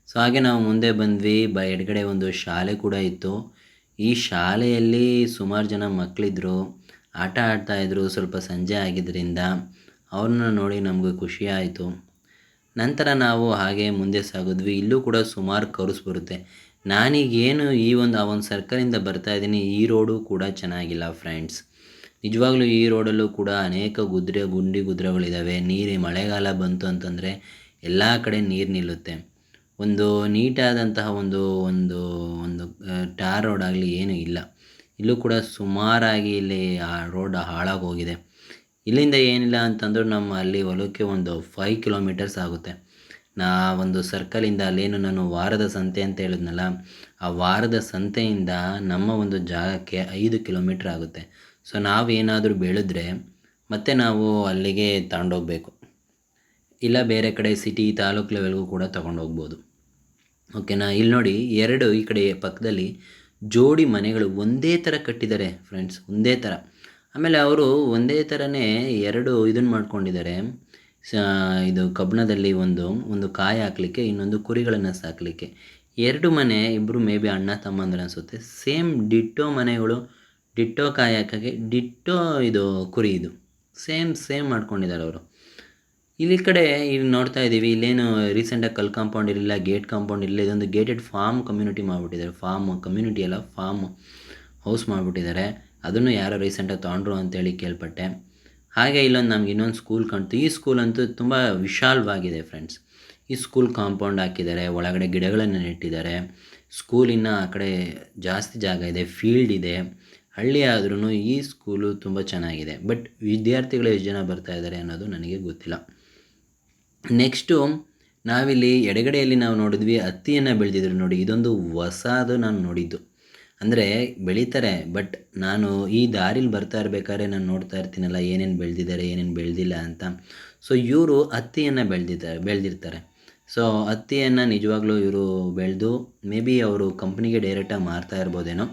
ಸೊ ಹಾಗೆ ನಾವು ಮುಂದೆ ಬಂದ್ವಿ. ಎಡಗಡೆ ಒಂದು ಶಾಲೆ ಕೂಡ ಇತ್ತು. ಈ ಶಾಲೆಯಲ್ಲಿ ಸುಮಾರು ಜನ ಮಕ್ಕಳಿದ್ರು, ಆಟ ಆಡ್ತಾಯಿದ್ರು. ಸ್ವಲ್ಪ ಸಂಜೆ ಆಗಿದ್ದರಿಂದ ಅವ್ರನ್ನ ನೋಡಿ ನಮಗೂ ಖುಷಿ ಆಯಿತು. ನಂತರ ನಾವು ಹಾಗೆ ಮುಂದೆ ಸಾಗಿದ್ವಿ. ಇಲ್ಲೂ ಕೂಡ ಸುಮಾರು ಕರುಸ್ ಬರುತ್ತೆ. ನಾನೀಗೇನು ಆ ಒಂದು ಸರ್ಕಲಿಂದ ಬರ್ತಾಯಿದ್ದೀನಿ, ಈ ರೋಡು ಕೂಡ ಚೆನ್ನಾಗಿಲ್ಲ ಫ್ರೆಂಡ್ಸ್. ನಿಜವಾಗ್ಲೂ ಈ ರೋಡಲ್ಲೂ ಕೂಡ ಅನೇಕ ಗುದ್ರಗಳಿದ್ದಾವೆ. ಮಳೆಗಾಲ ಬಂತು ಅಂತಂದರೆ ಎಲ್ಲ ಕಡೆ ನೀರು ನಿಲ್ಲುತ್ತೆ. ಒಂದು ನೀಟಾದಂತಹ ಒಂದು ಟಾರ್ ರೋಡ್ ಆಗಲಿ ಏನೂ ಇಲ್ಲ. ಇಲ್ಲೂ ಕೂಡ ಸುಮಾರಾಗಿ ಇಲ್ಲಿ ಆ ರೋಡ್ ಹಾಳಾಗೋಗಿದೆ. ಇಲ್ಲಿಂದ ಏನಿಲ್ಲ ಅಂತಂದರೂ ನಮ್ಮ ಅಲ್ಲಿ ಹೊಲಕ್ಕೆ ಒಂದು 5 ಕಿಲೋಮೀಟರ್ಸ್ ಆಗುತ್ತೆ. ಒಂದು ಸರ್ಕಲಿಂದ ಅಲ್ಲೇನು ನಾನು ವಾರದ ಸಂತೆ ಅಂತ ಹೇಳಿದ್ನಲ್ಲ, ಆ ವಾರದ ಸಂತೆಯಿಂದ ನಮ್ಮ ಒಂದು ಜಾಗಕ್ಕೆ 5 ಕಿಲೋಮೀಟ್ರ್ ಆಗುತ್ತೆ. ಸೊ ನಾವೇನಾದರೂ ಬೆಳೆದ್ರೆ ಮತ್ತೆ ನಾವು ಅಲ್ಲಿಗೆ ತಗೊಂಡೋಗ್ಬೇಕು, ಇಲ್ಲ ಬೇರೆ ಕಡೆ ಸಿಟಿ, ತಾಲೂಕು ಲೆವೆಲ್ಗೂ ಕೂಡ ತೊಗೊಂಡೋಗ್ಬೋದು. ಓಕೆನಾ. ಇಲ್ಲಿ ನೋಡಿ, ಈ ಕಡೆ ಪಕ್ಕದಲ್ಲಿ ಜೋಡಿ ಮನೆಗಳು ಒಂದೇ ಥರ ಕಟ್ಟಿದ್ದಾರೆ ಫ್ರೆಂಡ್ಸ್, ಒಂದೇ ಥರ. ಆಮೇಲೆ ಅವರು ಒಂದೇ ಥರನೇ ಇದನ್ನು ಮಾಡ್ಕೊಂಡಿದ್ದಾರೆ. ಇದು ಕಬ್ಬಣದಲ್ಲಿ ಒಂದು ಕಾಯಿ ಹಾಕಲಿಕ್ಕೆ, ಇನ್ನೊಂದು ಕುರಿಗಳನ್ನು ಸಾಕಲಿಕ್ಕೆ. 2 ಮನೆ, ಇಬ್ಬರು ಮೇ ಬಿ ಅಣ್ಣ ತಮ್ಮಂದ್ರೆ ಅನಿಸುತ್ತೆ. ಸೇಮ್ ಡಿಟ್ಟೋ ಮನೆಗಳು, ಡಿಟ್ಟೋ ಕಾಯಿ ಹಾಕೋಕ್ಕೆ, ಡಿಟ್ಟೋ ಇದು ಕುರಿ, ಇದು ಸೇಮ್ ಮಾಡ್ಕೊಂಡಿದ್ದಾರೆ ಅವರು. ಇಲ್ಲಿ ಕಡೆ ಇಲ್ಲಿ ನೋಡ್ತಾ ಇದ್ದೀವಿ, ಇಲ್ಲೇನು ರೀಸೆಂಟಾಗಿ ಕಲ್ ಕಾಂಪೌಂಡ್ ಇರಲಿಲ್ಲ, ಗೇಟ್ ಕಾಂಪೌಂಡ್ ಇರಲಿಲ್ಲ. ಇದೊಂದು ಗೇಟೆಡ್ ಫಾರ್ಮ್ ಕಮ್ಯುನಿಟಿ ಮಾಡಿಬಿಟ್ಟಿದ್ದಾರೆ. ಕಮ್ಯುನಿಟಿ ಅಲ್ಲ, ಫಾರ್ಮ್ ಹೌಸ್ ಮಾಡಿಬಿಟ್ಟಿದ್ದಾರೆ. ಅದನ್ನು ಯಾರೋ ರೀಸೆಂಟಾಗಿ ತೊಗೊಂಡ್ರು ಅಂತೇಳಿ ಕೇಳ್ಪಟ್ಟೆ. ಹಾಗೆ ನಮ್ಗೆ ಇನ್ನೊಂದು ಸ್ಕೂಲ್ ಕಾಣ್ತು. ಈ ಸ್ಕೂಲ್ ಅಂತೂ ತುಂಬ ವಿಶಾಲವಾಗಿದೆ ಫ್ರೆಂಡ್ಸ್. ಈ ಸ್ಕೂಲ್ ಕಾಂಪೌಂಡ್ ಹಾಕಿದ್ದಾರೆ, ಒಳಗಡೆ ಗಿಡಗಳನ್ನು ನೆಟ್ಟಿದ್ದಾರೆ. ಸ್ಕೂಲಿನ ಆ ಕಡೆ ಜಾಸ್ತಿ ಜಾಗ ಇದೆ, ಫೀಲ್ಡ್ ಇದೆ. ಹಳ್ಳಿ ಆದ್ರೂ ಈ ಸ್ಕೂಲು ತುಂಬ ಚೆನ್ನಾಗಿದೆ. ಬಟ್ ವಿದ್ಯಾರ್ಥಿಗಳು ಎಷ್ಟು ಜನ ಬರ್ತಾ ಇದ್ದಾರೆ ಅನ್ನೋದು ನನಗೆ ಗೊತ್ತಿಲ್ಲ. ನೆಕ್ಸ್ಟು ನಾವಿಲ್ಲಿ ಎಡಗಡೆಯಲ್ಲಿ ನಾವು ನೋಡಿದ್ವಿ, ಹತ್ತಿಯನ್ನು ಬೆಳೆದಿದ್ರು ನೋಡಿ. ಇದೊಂದು ಹೊಸದು ನಾನು ನೋಡಿದ್ದು. ಅಂದರೆ ಬೆಳೀತಾರೆ, ಬಟ್ ನಾನು ಈ ದಾರಿಲಿ ಬರ್ತಾ ಇರಬೇಕಾದ್ರೆ ನಾನು ನೋಡ್ತಾ ಇರ್ತೀನಲ್ಲ, ಏನೇನು ಬೆಳೆದಿದ್ದಾರೆ, ಏನೇನು ಬೆಳೆದಿಲ್ಲ ಅಂತ. ಸೊ ಇವರು ಹತ್ತಿಯನ್ನು ಬೆಳೆದಿರ್ತಾರೆ. ಸೊ ಹತ್ತಿಯನ್ನು ನಿಜವಾಗ್ಲೂ ಇವರು ಬೆಳೆದು ಮೇ ಬಿ ಅವರು ಕಂಪ್ನಿಗೆ ಡೈರೆಕ್ಟಾಗಿ ಮಾರ್ತಾ ಇರ್ಬೋದೇನೋ,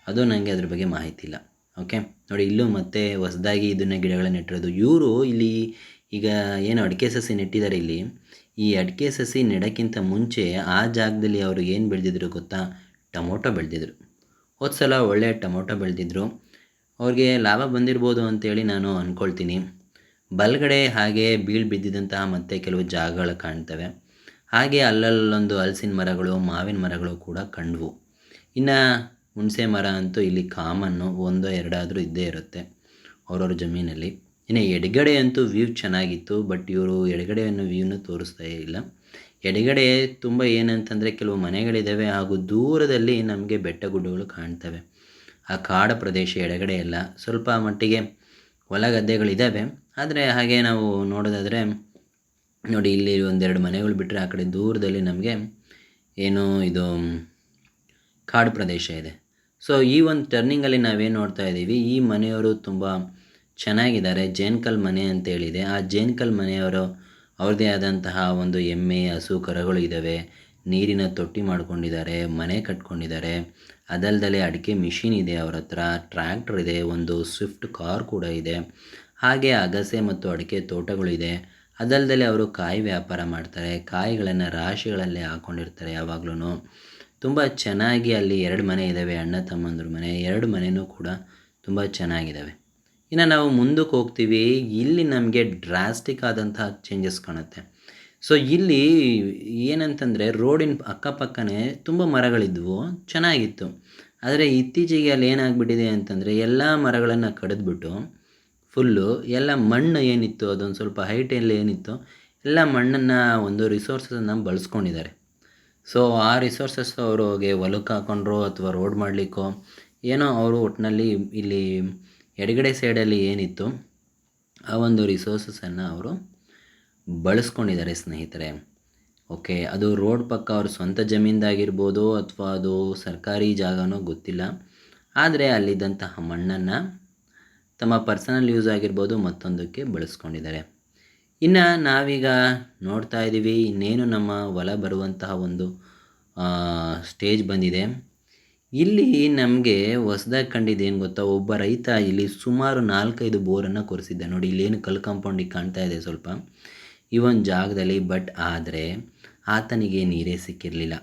ಅದು ನನಗೆ ಅದ್ರ ಬಗ್ಗೆ ಮಾಹಿತಿ ಇಲ್ಲ. ಓಕೆ ನೋಡಿ, ಇಲ್ಲೂ ಮತ್ತೆ ಹೊಸದಾಗಿ ಇದನ್ನು ಗಿಡಗಳನ್ನ ನೆಟ್ಟಿರೋದು. ಇವರು ಇಲ್ಲಿ ಈಗ ಏನು ಅಡಿಕೆ ಸಸಿ ನೆಟ್ಟಿದ್ದಾರೆ ಇಲ್ಲಿ, ಈ ಅಡಿಕೆ ಸಸಿ ನೆಡೋಕ್ಕಿಂತ ಮುಂಚೆ ಆ ಜಾಗದಲ್ಲಿ ಅವರು ಏನು ಬೆಳೆದಿದ್ರು ಗೊತ್ತಾ, ಟೊಮೊಟೊ ಬೆಳೆದಿದ್ರು. ಹೋದ ಸಲ ಒಳ್ಳೆ ಟೊಮೊಟೊ ಬೆಳೆದಿದ್ರು. ಅವ್ರಿಗೆ ಲಾಭ ಬಂದಿರ್ಬೋದು ಅಂತೇಳಿ ನಾನು ಅಂದ್ಕೊಳ್ತೀನಿ. ಬಲಗಡೆ ಹಾಗೆ ಬಿದ್ದಿದ್ದಂತಹ ಮತ್ತೆ ಕೆಲವು ಜಾಗಗಳು ಕಾಣ್ತವೆ. ಹಾಗೆ ಅಲ್ಲಲ್ಲೊಂದು ಹಲಸಿನ ಮರಗಳು, ಮಾವಿನ ಮರಗಳು ಕೂಡ ಕಂಡವು. ಇನ್ನು ಹುಣಸೆ ಮರ ಅಂತೂ ಇಲ್ಲಿ ಕಾಮನ್ನು, 1-2 ಆದರೂ ಇದ್ದೇ ಇರುತ್ತೆ ಅವ್ರವ್ರ ಜಮೀನಲ್ಲಿ. ಇನ್ನು ಎಡಗಡೆ ಅಂತೂ ವ್ಯೂ ಚೆನ್ನಾಗಿತ್ತು, ಬಟ್ ಇವರು ಎಡಗಡೆಯನ್ನು ವ್ಯೂನ ತೋರಿಸ್ತಾ ಇಲ್ಲ. ಎಡಗಡೆ ತುಂಬ ಏನಂತಂದರೆ ಕೆಲವು ಮನೆಗಳಿದ್ದಾವೆ, ಹಾಗೂ ದೂರದಲ್ಲಿ ನಮಗೆ ಬೆಟ್ಟ ಗುಡ್ಡಗಳು ಕಾಣ್ತವೆ. ಆ ಕಾಡು ಪ್ರದೇಶ ಎಡಗಡೆ ಎಲ್ಲ ಸ್ವಲ್ಪ ಮಟ್ಟಿಗೆ ಹೊಲ ಗದ್ದೆಗಳಿದ್ದಾವೆ. ಆದರೆ ಹಾಗೆ ನಾವು ನೋಡೋದಾದರೆ ನೋಡಿ, ಇಲ್ಲಿ 1-2 ಮನೆಗಳು ಬಿಟ್ಟರೆ ಆ ಕಡೆ ದೂರದಲ್ಲಿ ನಮಗೆ ಏನು ಇದು ಕಾಡು ಪ್ರದೇಶ ಇದೆ. ಸೊ ಈ ಒಂದು ಟರ್ನಿಂಗಲ್ಲಿ ನಾವೇನು ನೋಡ್ತಾ ಇದ್ದೀವಿ, ಈ ಮನೆಯವರು ತುಂಬ ಚೆನ್ನಾಗಿದ್ದಾರೆ. ಜೇನ್ಕಲ್ ಮನೆ ಅಂತೇಳಿದೆ. ಆ ಜೇನ್ಕಲ್ ಮನೆಯವರು ಅವ್ರದ್ದೇ ಆದಂತಹ ಒಂದು ಎಮ್ಮೆ, ಹಸು, ಕರುಗಳು ಇದ್ದಾವೆ. ನೀರಿನ ತೊಟ್ಟಿ ಮಾಡ್ಕೊಂಡಿದ್ದಾರೆ, ಮನೆ ಕಟ್ಕೊಂಡಿದ್ದಾರೆ. ಅದಲ್ದಲೆ ಅಡಿಕೆ ಮಿಷಿನ್ ಇದೆ ಅವ್ರ ಹತ್ರ, ಟ್ರ್ಯಾಕ್ಟರ್ ಇದೆ, ಒಂದು ಸ್ವಿಫ್ಟ್ ಕಾರ್ ಕೂಡ ಇದೆ. ಹಾಗೆ ಅಗಸೆ ಮತ್ತು ಅಡಿಕೆ ತೋಟಗಳಿದೆ. ಅದಲ್ದಲೆ ಅವರು ಕಾಯಿ ವ್ಯಾಪಾರ ಮಾಡ್ತಾರೆ. ಕಾಯಿಗಳನ್ನು ರಾಶಿಗಳಲ್ಲೇ ಹಾಕ್ಕೊಂಡಿರ್ತಾರೆ ಯಾವಾಗ್ಲೂ. ತುಂಬ ಚೆನ್ನಾಗಿ ಅಲ್ಲಿ 2 ಮನೆ ಇದ್ದಾವೆ, ಅಣ್ಣ ತಮ್ಮಂದ್ರ ಮನೆ. 2 ಮನೆಯೂ ಕೂಡ ತುಂಬ ಚೆನ್ನಾಗಿದ್ದಾವೆ. ಇನ್ನು ನಾವು ಮುಂದಕ್ಕೆ ಹೋಗ್ತೀವಿ. ಇಲ್ಲಿ ನಮಗೆ ಡ್ರಾಸ್ಟಿಕ್ ಆದಂತಹ ಚೇಂಜಸ್ ಕಾಣುತ್ತೆ. ಸೊ ಇಲ್ಲಿ ಏನಂತಂದರೆ ರೋಡಿನ ಅಕ್ಕಪಕ್ಕನೇ ತುಂಬ ಮರಗಳಿದ್ವು, ಚೆನ್ನಾಗಿತ್ತು. ಆದರೆ ಇತ್ತೀಚೆಗೆ ಅಲ್ಲಿ ಏನಾಗ್ಬಿಟ್ಟಿದೆ ಅಂತಂದರೆ ಎಲ್ಲ ಮರಗಳನ್ನು ಕಡಿದ್ಬಿಟ್ಟು ಫುಲ್ಲು ಎಲ್ಲ ಮಣ್ಣು ಏನಿತ್ತು, ಅದೊಂದು ಸ್ವಲ್ಪ ಹೈಟಲ್ಲಿ ಏನಿತ್ತು, ಎಲ್ಲ ಮಣ್ಣನ್ನು ಒಂದು ರಿಸೋರ್ಸನ್ನು ಬಳಸ್ಕೊಂಡಿದ್ದಾರೆ. ಸೊ ಆ ರಿಸೋರ್ಸಸ್ ಅವ್ರಿಗೆ ಹೊಲಕ್ಕೆ ಹಾಕೊಂಡ್ರು ಅಥವಾ ರೋಡ್ ಮಾಡಲಿಕ್ಕೋ ಏನೋ ಅವರು ಒಟ್ಟಿನಲ್ಲಿ ಇಲ್ಲಿ ಎಡಗಡೆ ಸೈಡಲ್ಲಿ ಏನಿತ್ತು ಆ ಒಂದು ರಿಸೋರ್ಸಸನ್ನು ಅವರು ಬಳಸ್ಕೊಂಡಿದ್ದಾರೆ ಸ್ನೇಹಿತರೆ. ಓಕೆ, ಅದು ರೋಡ್ ಪಕ್ಕ ಅವ್ರ ಸ್ವಂತ ಜಮೀನ್ದಾಗಿರ್ಬೋದು ಅಥವಾ ಅದು ಸರ್ಕಾರಿ ಜಾಗನೋ ಗೊತ್ತಿಲ್ಲ. ಆದರೆ ಅಲ್ಲಿದ್ದಂತಹ ಮಣ್ಣನ್ನು ತಮ್ಮ ಪರ್ಸನಲ್ ಯೂಸ್ ಆಗಿರ್ಬೋದು ಮತ್ತೊಂದಕ್ಕೆ ಬಳಸ್ಕೊಂಡಿದ್ದಾರೆ. ಇನ್ನು ನಾವೀಗ ನೋಡ್ತಾ ಇದ್ದೀವಿ, ಇನ್ನೇನು ನಮ್ಮ ಹೊಲ ಬರುವಂತಹ ಒಂದು ಸ್ಟೇಜ್ ಬಂದಿದೆ. ಇಲ್ಲಿ ನಮಗೆ ಹೊಸ್ದಾಗಿ ಕಂಡಿದ್ದೇನು ಗೊತ್ತಾ, ಒಬ್ಬ ರೈತ ಇಲ್ಲಿ ಸುಮಾರು 4-5 ಬೋರನ್ನು ಕೊರೆಸಿದ್ದ. ನೋಡಿ ಇಲ್ಲೇನು ಕಲ್ಲು ಕಾಂಪೌಂಡಿಗೆ ಕಾಣ್ತಾ ಇದೆ ಸ್ವಲ್ಪ ಈ ಒಂದು ಜಾಗದಲ್ಲಿ. ಬಟ್ ಆದರೆ ಆತನಿಗೆ ನೀರೇ ಸಿಕ್ಕಿರಲಿಲ್ಲ.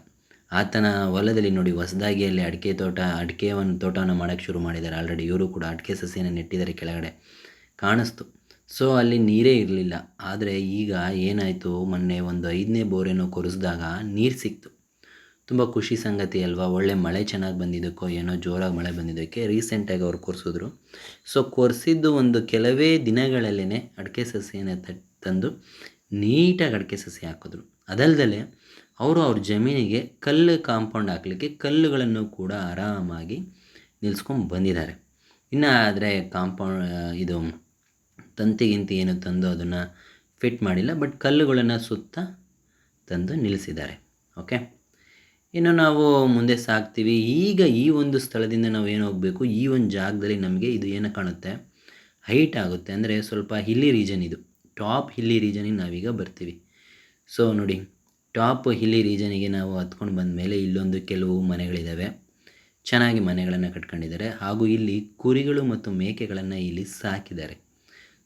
ಆತನ ಹೊಲದಲ್ಲಿ ನೋಡಿ ಹೊಸದಾಗಿ ಅಲ್ಲಿ ಅಡಿಕೆ ಒಂದು ತೋಟವನ್ನು ಮಾಡೋಕ್ಕೆ ಶುರು ಮಾಡಿದ್ದಾರೆ. ಆಲ್ರೆಡಿ ಇವರು ಕೂಡ ಅಡಿಕೆ ಸಸಿಯನ್ನು ನೆಟ್ಟಿದ್ದಾರೆ, ಕೆಳಗಡೆ ಕಾಣಿಸ್ತು. ಸೊ ಅಲ್ಲಿ ನೀರೇ ಇರಲಿಲ್ಲ. ಆದರೆ ಈಗ ಏನಾಯಿತು, ಮೊನ್ನೆ ಒಂದು 5ನೇ ಬೋರೇನೋ ಕೊರೆಸಿದಾಗ ನೀರು ಸಿಕ್ತು. ತುಂಬ ಖುಷಿ ಸಂಗತಿ ಅಲ್ವಾ. ಒಳ್ಳೆ ಮಳೆ ಚೆನ್ನಾಗಿ ಬಂದಿದ್ದಕ್ಕೋ ಏನೋ ಜೋರಾಗಿ ಮಳೆ ಬಂದಿದ್ದಕ್ಕೆ ರೀಸೆಂಟಾಗಿ ಅವ್ರು ಕೊರೆಸಿದ್ರು. ಸೊ ಕೊರೆಸಿದ್ದು ಒಂದು ಕೆಲವೇ ದಿನಗಳಲ್ಲೇ ಅಡಿಕೆ ಸಸಿಯನ್ನು ತಂದು ನೀಟಾಗಿ ಅಡಿಕೆ ಸಸಿ ಹಾಕಿದ್ರು. ಅದಲ್ಲದೆ ಅವರು ಅವ್ರ ಜಮೀನಿಗೆ ಕಲ್ಲು ಕಾಂಪೌಂಡ್ ಹಾಕಲಿಕ್ಕೆ ಕಲ್ಲುಗಳನ್ನು ಕೂಡ ಆರಾಮಾಗಿ ನಿಲ್ಲಿಸ್ಕೊಂಡು ಬಂದಿದ್ದಾರೆ. ಇನ್ನು ಆದರೆ ಇದು ತಂತಿಗಿಂತಿ ಏನು ತಂದು ಅದನ್ನು ಫಿಟ್ ಮಾಡಿಲ್ಲ, ಬಟ್ ಕಲ್ಲುಗಳನ್ನು ಸುತ್ತ ತಂದು ನಿಲ್ಲಿಸಿದ್ದಾರೆ. ಓಕೆ, ಇನ್ನು ನಾವು ಮುಂದೆ ಸಾಗ್ತೀವಿ. ಈಗ ಈ ಒಂದು ಸ್ಥಳದಿಂದ ನಾವು ಏನು ಹೋಗಬೇಕು, ಈ ಒಂದು ಜಾಗದಲ್ಲಿ ನಮಗೆ ಇದು ಏನು ಕಾಣುತ್ತೆ, ಹೈಟ್ ಆಗುತ್ತೆ. ಅಂದರೆ ಸ್ವಲ್ಪ ಹಿಲ್ಲಿ ರೀಜನ್, ಇದು ಟಾಪ್ ಹಿಲ್ಲಿ ರೀಜನಿಗೆ ನಾವೀಗ ಬರ್ತೀವಿ. ಸೊ ನೋಡಿ, ಟಾಪ್ ಹಿಲ್ಲಿ ರೀಜನಿಗೆ ನಾವು ಹತ್ಕೊಂಡು ಬಂದ ಮೇಲೆ ಇಲ್ಲೊಂದು ಕೆಲವು ಮನೆಗಳಿದ್ದಾವೆ. ಚೆನ್ನಾಗಿ ಮನೆಗಳನ್ನು ಕಟ್ಕೊಂಡಿದ್ದಾರೆ. ಹಾಗೂ ಇಲ್ಲಿ ಕುರಿಗಳು ಮತ್ತು ಮೇಕೆಗಳನ್ನು ಇಲ್ಲಿ ಸಾಕಿದ್ದಾರೆ.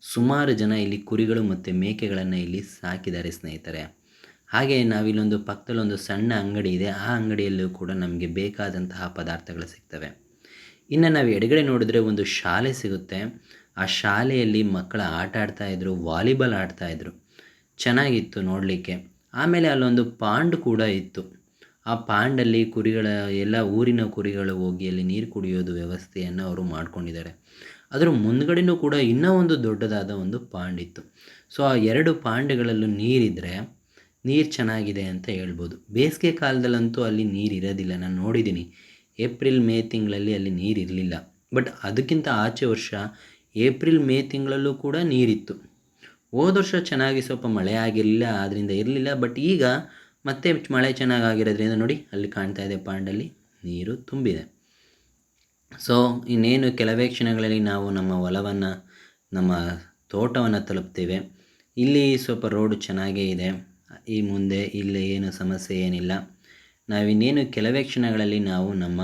ಸುಮಾರು ಜನ ಇಲ್ಲಿ ಕುರಿಗಳು ಮತ್ತು ಮೇಕೆಗಳನ್ನು ಇಲ್ಲಿ ಸಾಕಿದ್ದಾರೆ ಸ್ನೇಹಿತರೆ. ಹಾಗೆ ನಾವಿಲ್ಲೊಂದು ಪಕ್ಕದಲ್ಲೊಂದು ಸಣ್ಣ ಅಂಗಡಿ ಇದೆ. ಆ ಅಂಗಡಿಯಲ್ಲೂ ಕೂಡ ನಮಗೆ ಬೇಕಾದಂತಹ ಪದಾರ್ಥಗಳು ಸಿಗ್ತವೆ. ಇನ್ನು ನಾವು ಎಡಗಡೆ ನೋಡಿದ್ರೆ ಒಂದು ಶಾಲೆ ಸಿಗುತ್ತೆ. ಆ ಶಾಲೆಯಲ್ಲಿ ಮಕ್ಕಳು ಆಟ ಆಡ್ತಾಯಿದ್ರು, ವಾಲಿಬಾಲ್ ಆಡ್ತಾಯಿದ್ರು, ಚೆನ್ನಾಗಿತ್ತು ನೋಡಲಿಕ್ಕೆ. ಆಮೇಲೆ ಅಲ್ಲೊಂದು ಪಾಂಡ್ ಕೂಡ ಇತ್ತು. ಆ ಪಾಂಡಲ್ಲಿ ಎಲ್ಲ ಊರಿನ ಕುರಿಗಳು ಹೋಗಿ ಅಲ್ಲಿ ನೀರು ಕುಡಿಯೋದು ವ್ಯವಸ್ಥೆಯನ್ನು ಅವರು ಮಾಡ್ಕೊಂಡಿದ್ದಾರೆ. ಅದರ ಮುಂದ್ಗಡೆನೂ ಕೂಡ ಇನ್ನೂ ಒಂದು ದೊಡ್ಡದಾದ ಒಂದು ಪಾಂಡ್ ಇತ್ತು. ಸೊ ಆ 2 ಪಾಂಡ್ಗಳಲ್ಲೂ ನೀರಿದ್ದರೆ ನೀರು ಚೆನ್ನಾಗಿದೆ ಅಂತ ಹೇಳ್ಬೋದು. ಬೇಸಿಗೆ ಕಾಲದಲ್ಲಂತೂ ಅಲ್ಲಿ ನೀರು ಇರೋದಿಲ್ಲ. ನಾನು ನೋಡಿದ್ದೀನಿ, ಏಪ್ರಿಲ್ ಮೇ ತಿಂಗಳಲ್ಲಿ ಅಲ್ಲಿ ನೀರು ಇರಲಿಲ್ಲ. ಬಟ್ ಅದಕ್ಕಿಂತ ಆಚೆ ವರ್ಷ ಏಪ್ರಿಲ್ ಮೇ ತಿಂಗಳಲ್ಲೂ ಕೂಡ ನೀರಿತ್ತು. ಹೋದ ವರ್ಷ ಚೆನ್ನಾಗಿ ಸ್ವಲ್ಪ ಮಳೆ ಆಗಿರಲಿಲ್ಲ, ಆದ್ದರಿಂದ ಇರಲಿಲ್ಲ. ಬಟ್ ಈಗ ಮತ್ತೆ ಮಳೆ ಚೆನ್ನಾಗಾಗಿರೋದ್ರಿಂದ ನೋಡಿ ಅಲ್ಲಿ ಕಾಣ್ತಾ ಇದೆ, ಪಾಂಡಲ್ಲಿ ನೀರು ತುಂಬಿದೆ. ಸೊ ಇನ್ನೇನು ಕೆಲವೇ ಕ್ಷಣಗಳಲ್ಲಿ ನಾವು ನಮ್ಮ ಹೊಲವನ್ನು, ನಮ್ಮ ತೋಟವನ್ನು ತಲುಪ್ತೇವೆ. ಇಲ್ಲಿ ಸ್ವಲ್ಪ ರೋಡ್ ಚೆನ್ನಾಗೇ ಇದೆ. ಈ ಮುಂದೆ ಇಲ್ಲಿ ಏನು ಸಮಸ್ಯೆ ಏನಿಲ್ಲ. ನಾವಿನ್ನೇನು ಕೆಲವೇ ಕ್ಷಣಗಳಲ್ಲಿ ನಾವು ನಮ್ಮ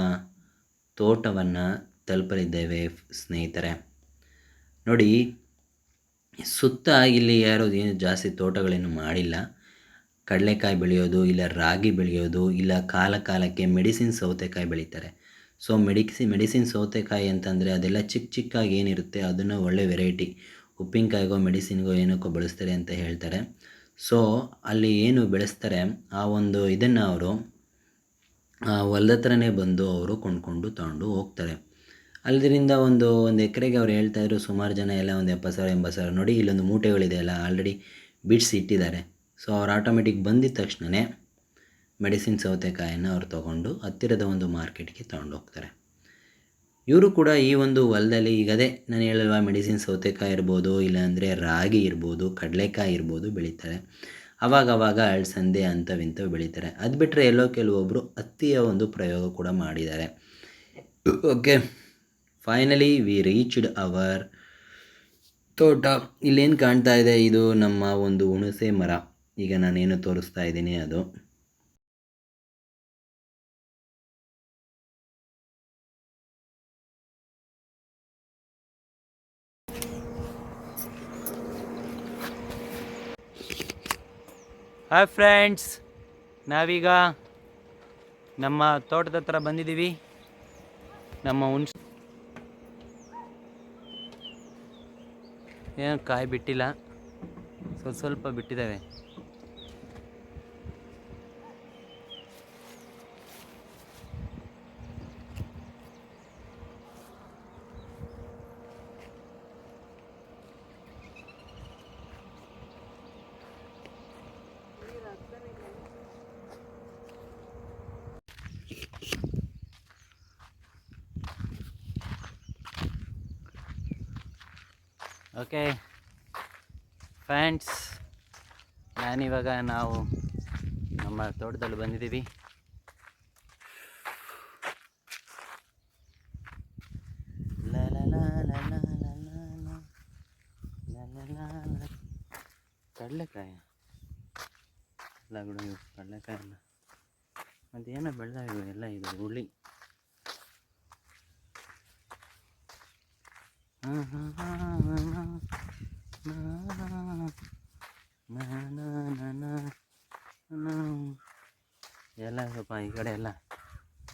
ತೋಟವನ್ನು ತಲುಪಲಿದ್ದೇವೆ ಸ್ನೇಹಿತರೆ. ನೋಡಿ, ಸುತ್ತ ಇಲ್ಲಿ ಯಾರು ಏನು ಜಾಸ್ತಿ ತೋಟಗಳೇನು ಮಾಡಿಲ್ಲ. ಕಡಲೆಕಾಯಿ ಬೆಳೆಯೋದು, ಇಲ್ಲ ರಾಗಿ ಬೆಳೆಯೋದು, ಇಲ್ಲ ಕಾಲಕ್ಕೆ ಮೆಡಿಸಿನ್ ಸೌತೆಕಾಯಿ ಬೆಳೀತಾರೆ. ಸೊ ಮೆಡಿಸಿನ್ ಸೌತೆಕಾಯಿ ಅಂತಂದರೆ ಅದೆಲ್ಲ ಚಿಕ್ಕಾಗಿ ಏನಿರುತ್ತೆ ಅದನ್ನು ಒಳ್ಳೆ ವೆರೈಟಿ ಉಪ್ಪಿನಕಾಯಿಗೋ ಮೆಡಿಸಿನ್ಗೋ ಏನಕ್ಕೋ ಬಳಸ್ತಾರೆ ಅಂತ ಹೇಳ್ತಾರೆ. ಸೊ ಅಲ್ಲಿ ಏನು ಬೆಳೆಸ್ತಾರೆ ಆ ಒಂದು ಇದನ್ನು ಅವರು ಹೊಲದ ಹತ್ರನೇ ಬಂದು ಅವರು ಕೊಂಡ್ಕೊಂಡು ತಗೊಂಡು ಹೋಗ್ತಾರೆ. ಅಲ್ಲಿಂದ ಒಂದು ಎಕರೆಗೆ ಅವ್ರು ಹೇಳ್ತಾಯಿದ್ರು ಸುಮಾರು ಜನ ಎಲ್ಲ ಒಂದು 70,000-80,000. ನೋಡಿ ಇಲ್ಲೊಂದು ಮೂಟೆಗಳಿದೆ ಅಲ್ಲ, ಆಲ್ರೆಡಿ ಬಿಡಿಸಿ ಇಟ್ಟಿದ್ದಾರೆ. ಸೊ ಅವ್ರು ಆಟೋಮೆಟಿಕ್ ಬಂದಿದ್ದ ತಕ್ಷಣವೇ ಮೆಡಿಸಿನ್ ಸೌತೆಕಾಯನ್ನು ಅವ್ರು ತೊಗೊಂಡು ಹತ್ತಿರದ ಒಂದು ಮಾರ್ಕೆಟ್ಗೆ ತಗೊಂಡು ಹೋಗ್ತಾರೆ. ಇವರು ಕೂಡ ಈ ಒಂದು ಹೊಲದಲ್ಲಿ ಈಗ ಅದೇ ನಾನು ಹೇಳಲ್ವಾ, ಮೆಡಿಸಿನ್ ಸೌತೆಕಾಯಿ ಇರ್ಬೋದು, ಇಲ್ಲಾಂದರೆ ರಾಗಿ ಇರ್ಬೋದು, ಕಡಲೆಕಾಯಿ ಇರ್ಬೋದು ಬೆಳೀತಾರೆ. ಅವಾಗವಾಗ ಅಳಸಂದೆ ಅಂಥವಿಂಥವು ಬೆಳೀತಾರೆ. ಅದು ಬಿಟ್ಟರೆ ಎಲ್ಲೋ ಕೆಲವೊಬ್ಬರು ಹತ್ತಿಯ ಒಂದು ಪ್ರಯೋಗ ಕೂಡ ಮಾಡಿದ್ದಾರೆ. Okay, finally we reached our ತೋಟ. ಇಲ್ಲೇನು ಕಾಣ್ತಾ ಇದೆ, ಇದು ನಮ್ಮ ಒಂದು ಹುಣಸೆ ಮರ. ಈಗ ನಾನೇನು ತೋರಿಸ್ತಾ ಇದ್ದೀನಿ ಅದು. ಹಾಯ್ ಫ್ರೆಂಡ್ಸ್, ನಾವೀಗ ನಮ್ಮ ತೋಟದ ಹತ್ರ ಬಂದಿದ್ದೀವಿ. ನಮ್ಮ ಹುಣಸೆ ಏನು ಕಾಯಿ ಬಿಟ್ಟಿಲ್ಲ, ಸ್ವಲ್ಪ ಬಿಟ್ಟಿದ್ದಾವೆ. ಓಕೆ ಫ್ರೆಂಡ್ಸ್, ನಾನಿವಾಗ ನಾವು ನಮ್ಮ ತೋಟದಲ್ಲಿ ಬಂದಿದ್ದೀವಿ. ಕಡಲೆಕಾಯಿ ಎಲ್ಲ ಬಿಡು, ಕಡಲೆಕಾಯಿ ಅಲ್ಲ, ಅದೇನೋ ಬೆಳೆದಾಗಿವೆ ಎಲ್ಲ. ಇದು ಹುಳಿ. ಎಲ್ಲ ಸ್ವಲ್ಪ ಈ ಕಡೆ ಎಲ್ಲ